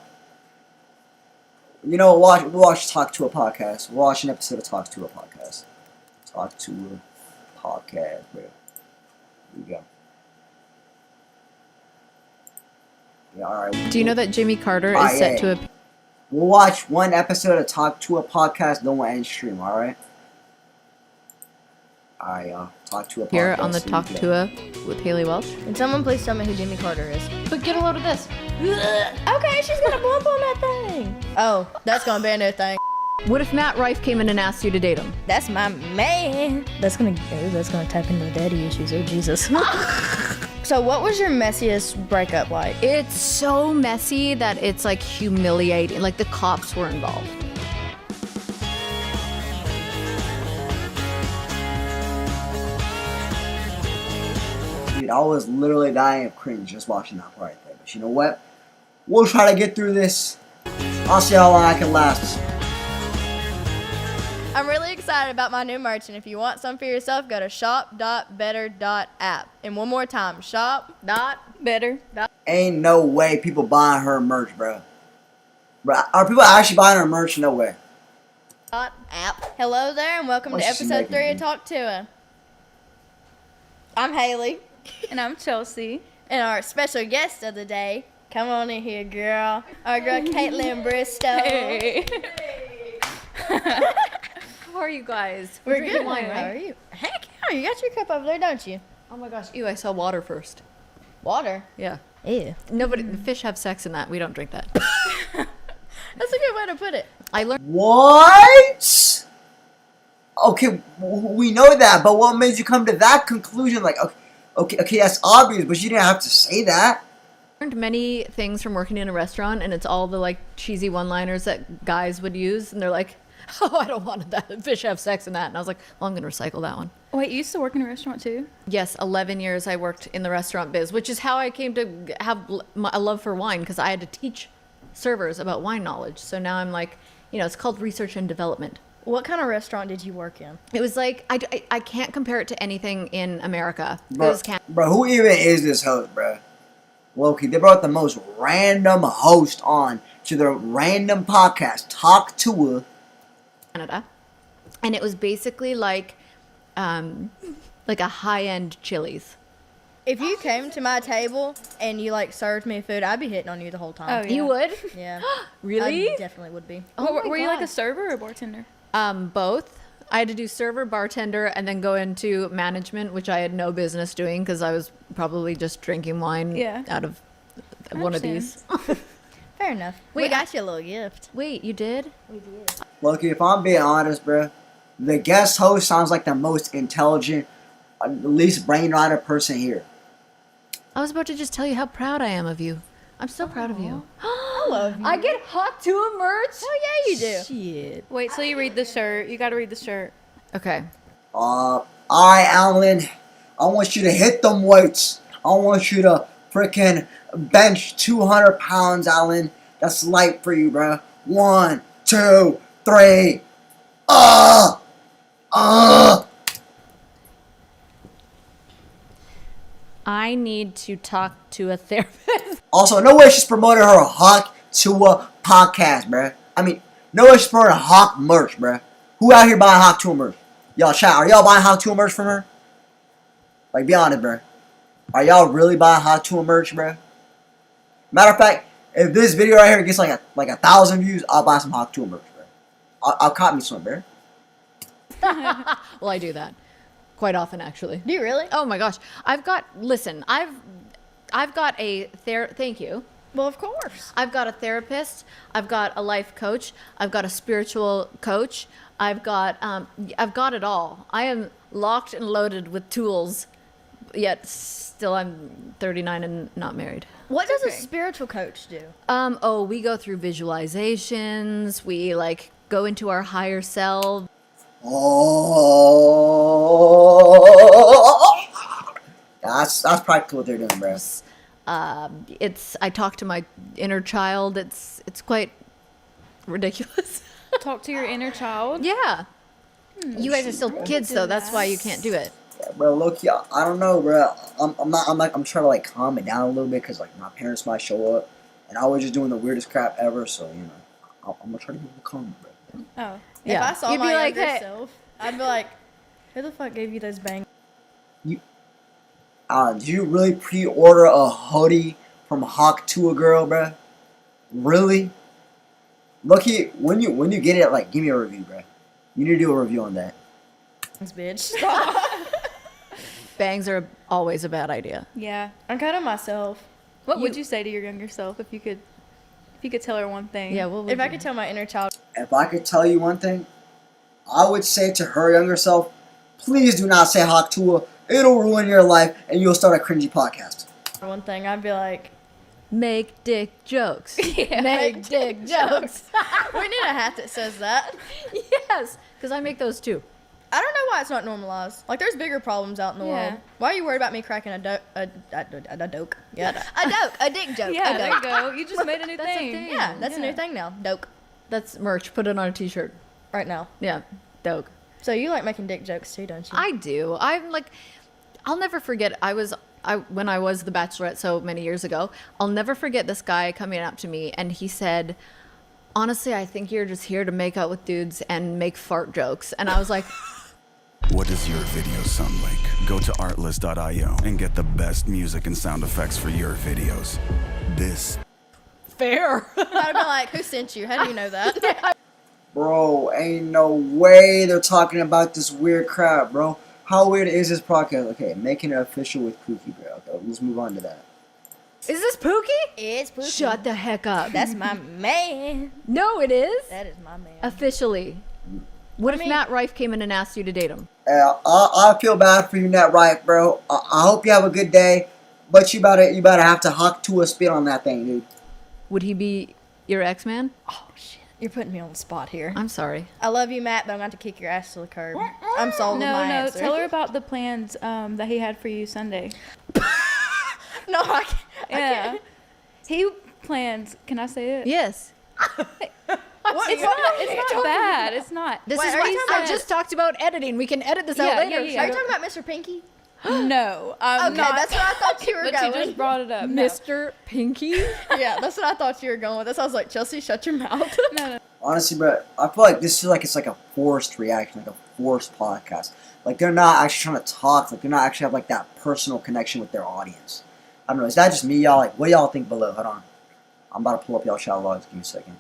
You know, we'll watch Talk to a Podcast. We'll watch an episode of Talk to a Podcast. Talk to a Podcast, bro. Here we go. Yeah, alright. Do you know that Jimmy Carter is set to appear? We'll watch one episode of Talk to a Podcast, then we'll end stream, alright? Alright, y'all. Talk to a Podcast. Here on the Talk to a with Haley Welch. Can someone please tell me who Jimmy Carter is? But get a load of this. Okay, she's gonna bump on that thing. Oh, that's gonna be a new thing. What if Matt Rife came in and asked you to date him? That's my man. That's gonna tap into the daddy issues. Oh Jesus. So what was your messiest breakup like? It's so messy that it's like humiliating. Like the cops were involved. Dude, I was literally dying of cringe just watching that part right there. But you know what? We'll try to get through this. I'll see how long I can last. I'm really excited about my new merch, and if you want some for yourself, go to shop.better.app. And one more time, shop.better. Ain't no way people buying her merch, bro. Bro, are people actually buying her merch? No way. App. Hello there, and welcome to episode 3 of Talk to Her. I'm Haley. And I'm Chelsea. And our special guest of the day, come on in here, girl. Our girl, Caitlin Bristow. Hey. How are you guys? We're good. Wine, How right? are you? Heck yeah, you got your cup over there, don't you? Oh my gosh. Ew, I saw water first. Water? Yeah. Ew. Nobody, fish have sex in that. We don't drink that. That's a good way to put it. I learned. What? Okay, we know that, but what made you come to that conclusion? Like, okay, that's obvious, but you didn't have to say that. I learned many things from working in a restaurant, and it's all the like cheesy one-liners that guys would use, and they're like, "Oh, I don't want that. Fish have sex in that." And I was like, "Well, I'm going to recycle that one." Wait, you used to work in a restaurant too? Yes, 11 years I worked in the restaurant biz, which is how I came to have a love for wine, because I had to teach servers about wine knowledge. So now I'm like, it's called research and development. What kind of restaurant did you work in? It was like, I can't compare it to anything in America. Bro, who even is this host, bro? Loki, they brought the most random host on to the random podcast, Talk to Her. Canada. And it was basically like a high-end Chili's. If you came to my table and you served me food, I'd be hitting on you the whole time. Oh, yeah. You would? Yeah. Really? I definitely would be. Oh, were you like a server or a bartender? Both. I had to do server, bartender, and then go into management, which I had no business doing because I was probably just drinking wine out of one of these. Fair enough. We got you a little gift. Wait, you did? We did. Loki, if I'm being honest, bro, the guest host sounds like the most intelligent, least brain-rotted person here. I was about to just tell you how proud I am of you. I'm so proud of you. I love you. I get hot to a merch? Oh, yeah, you do. Shit. Wait till you read the shirt. You got to read the shirt. Okay. Alright, Alan. I want you to hit them weights. I want you to freaking bench 200 pounds, Alan. That's light for you, bro. 1, 2, 3. I need to talk to a therapist. Also, no way she's promoting her Hawk to a podcast, bruh. I mean, no way she's promoting Hawk merch, bruh. Who out here buying Hawk to a merch? Y'all chat, are y'all buying Hawk to a merch from her? Like, be honest, bruh. Are y'all really buying Hawk to a merch, bruh? Matter of fact, if this video right here gets like 1,000 views, I'll buy some Hawk to a merch, bruh. I'll cop me some, bruh. Well, I do that quite often, actually. Do you really? Oh my gosh, I've got a thank you. Well, of course. I've got a therapist. I've got a life coach. I've got a spiritual coach. I've got it all. I am locked and loaded with tools, yet still I'm 39 and not married. What does a spiritual coach do? We go through visualizations. We go into our higher self. That's practically what they're doing, bro. I talk to my inner child. It's quite ridiculous. Talk to your inner child? Yeah. You guys are still kids, though. That's why you can't do it. Yeah, bro, look, I don't know, bro. I'm trying to calm it down a little bit because my parents might show up, and I was just doing the weirdest crap ever. So I'm gonna try to be calm, bro. Oh. Yeah. If I saw my younger self, I'd be like, who the fuck gave you those bangs? Did you really pre-order a hoodie from Hawk to a girl, bro? Really? Lucky, when you get it, give me a review, bro. You need to do a review on that. Thanks, bitch. Bangs are always a bad idea. Yeah. I'm kind of myself. What would you say to your younger self if you could tell her one thing? Yeah, if I could tell my inner child if I could tell you one thing, I would say to her younger self, please do not say Haktua. It'll ruin your life and you'll start a cringy podcast. One thing, I'd be like, make dick jokes. make dick jokes. We need a hat that says that. Yes, because I make those too. I don't know why it's not normalized. Like, there's bigger problems out in the world. Why are you worried about me cracking a doke? Yeah, a dick joke. Yeah, a there doke. you go. You just made a new That's thing. Yeah, that's a new thing now. Doke. That's merch. Put it on a t-shirt. Right now. Yeah, doke. So you like making dick jokes too, don't you? I do. I'm like, I'll never forget. When I was the Bachelorette so many years ago, I'll never forget this guy coming up to me and he said, honestly, I think you're just here to make out with dudes and make fart jokes. And I was like, what does your video sound like? Go to artlist.io and get the best music and sound effects for your videos. This. Fair. I'd be like, who sent you? How do you know that? Bro, ain't no way they're talking about this weird crap, bro. How weird is this podcast? Okay, making it official with Pookie, bro. Okay, let's move on to that. is this Pookie? It's Pookie. Shut the heck up. That's my man. No, it is. That is my man. Officially. What if Matt Rife came in and asked you to date him? I feel bad for you, Nat Wright, bro. I hope you have a good day, but you better have to Haktua spit on that thing, dude. Would he be your ex-man? Oh, shit. You're putting me on the spot here. I'm sorry. I love you, Matt, but I'm going to kick your ass to the curb. I'm sold with my answer. Tell her about the plans that he had for you Sunday. No, I can't. He plans. Can I say it? Yes. It's not bad. It's not. This is why I just talked about editing. We can edit this out later. Are you talking about Mr. Pinky? No. Okay, that's what I thought you were but going. you just brought it up. Mr. Pinky? Yeah, that's what I thought you were going with. That sounds like, Chelsea, shut your mouth. No. Honestly, bro, I feel like this is like it's like a forced reaction, like a forced podcast. Like they're not actually trying to talk. Like they're not actually have like that personal connection with their audience. I don't know. Is that just me, y'all? Like, what do y'all think below? Hold on. I'm about to pull up y'all shout logs. Give me a second.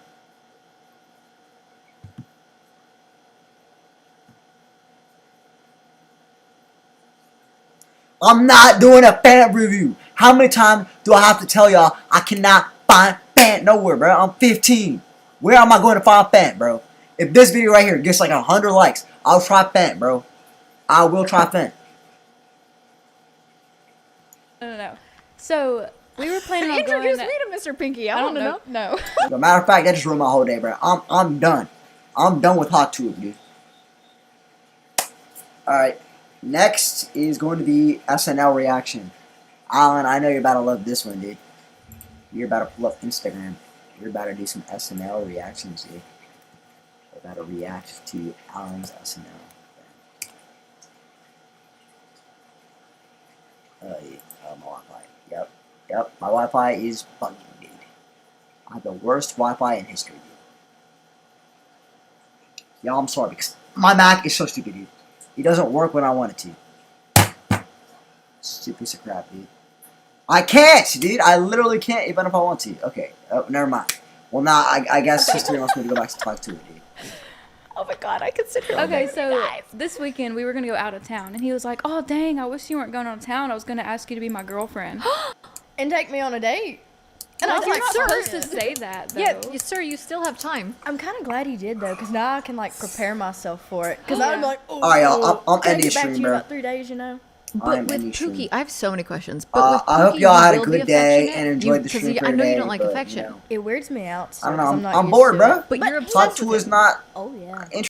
I'm not doing a fan review. How many times do I have to tell y'all I cannot find fan nowhere, bro? I'm 15. Where am I going to find fan, bro? If this video right here gets like 100 likes, I'll try fan, bro. I will try fan. No. So we were planning on going. Introduce me to Mr. Pinky. I want to know. No. As a matter of fact, that just ruined my whole day, bro. I'm done. I'm done with Hot Tube, dude. Alright. Next is going to be SNL reaction. Alan, I know you're about to love this one, dude. You're about to pull up Instagram. You're about to do some SNL reactions, dude. You're about to react to Alan's SNL. Yeah. My Wi-Fi. Yep. My Wi-Fi is bugging, dude. I have the worst Wi-Fi in history, dude. Y'all, I'm sorry because my Mac is so stupid, dude. It doesn't work when I want it to. Stupid piece of crap, dude. I can't, dude. I literally can't even if I want to. Okay. Oh, never mind. Well, now I guess history wants me to go back to talk to it, dude. Oh my god, I could sit here. Okay, so this weekend we were gonna go out of town, and he was like, "Oh dang, I wish you weren't going out of town. I was gonna ask you to be my girlfriend and take me on a date." And I I was was like, like, "You're not "Sir." supposed to say that, though." Yeah, sir, you still have time. I'm kind of glad he did though, because now I can like prepare myself for it. Because I would be like, "Oh, Alright, y'all, I'm can I ending get back to stream, you bro. about 3 days, you know." But with Pookie, I have so many questions. But with Pookie, I hope y'all had a you will be good day affectionate? and enjoyed the stream for I know today, you don't like but, affection. you know. It weirds me out. So, I don't 'cause know. not I'm used bored, to bro. it. But you're Talk obsessed to with is not Oh yeah.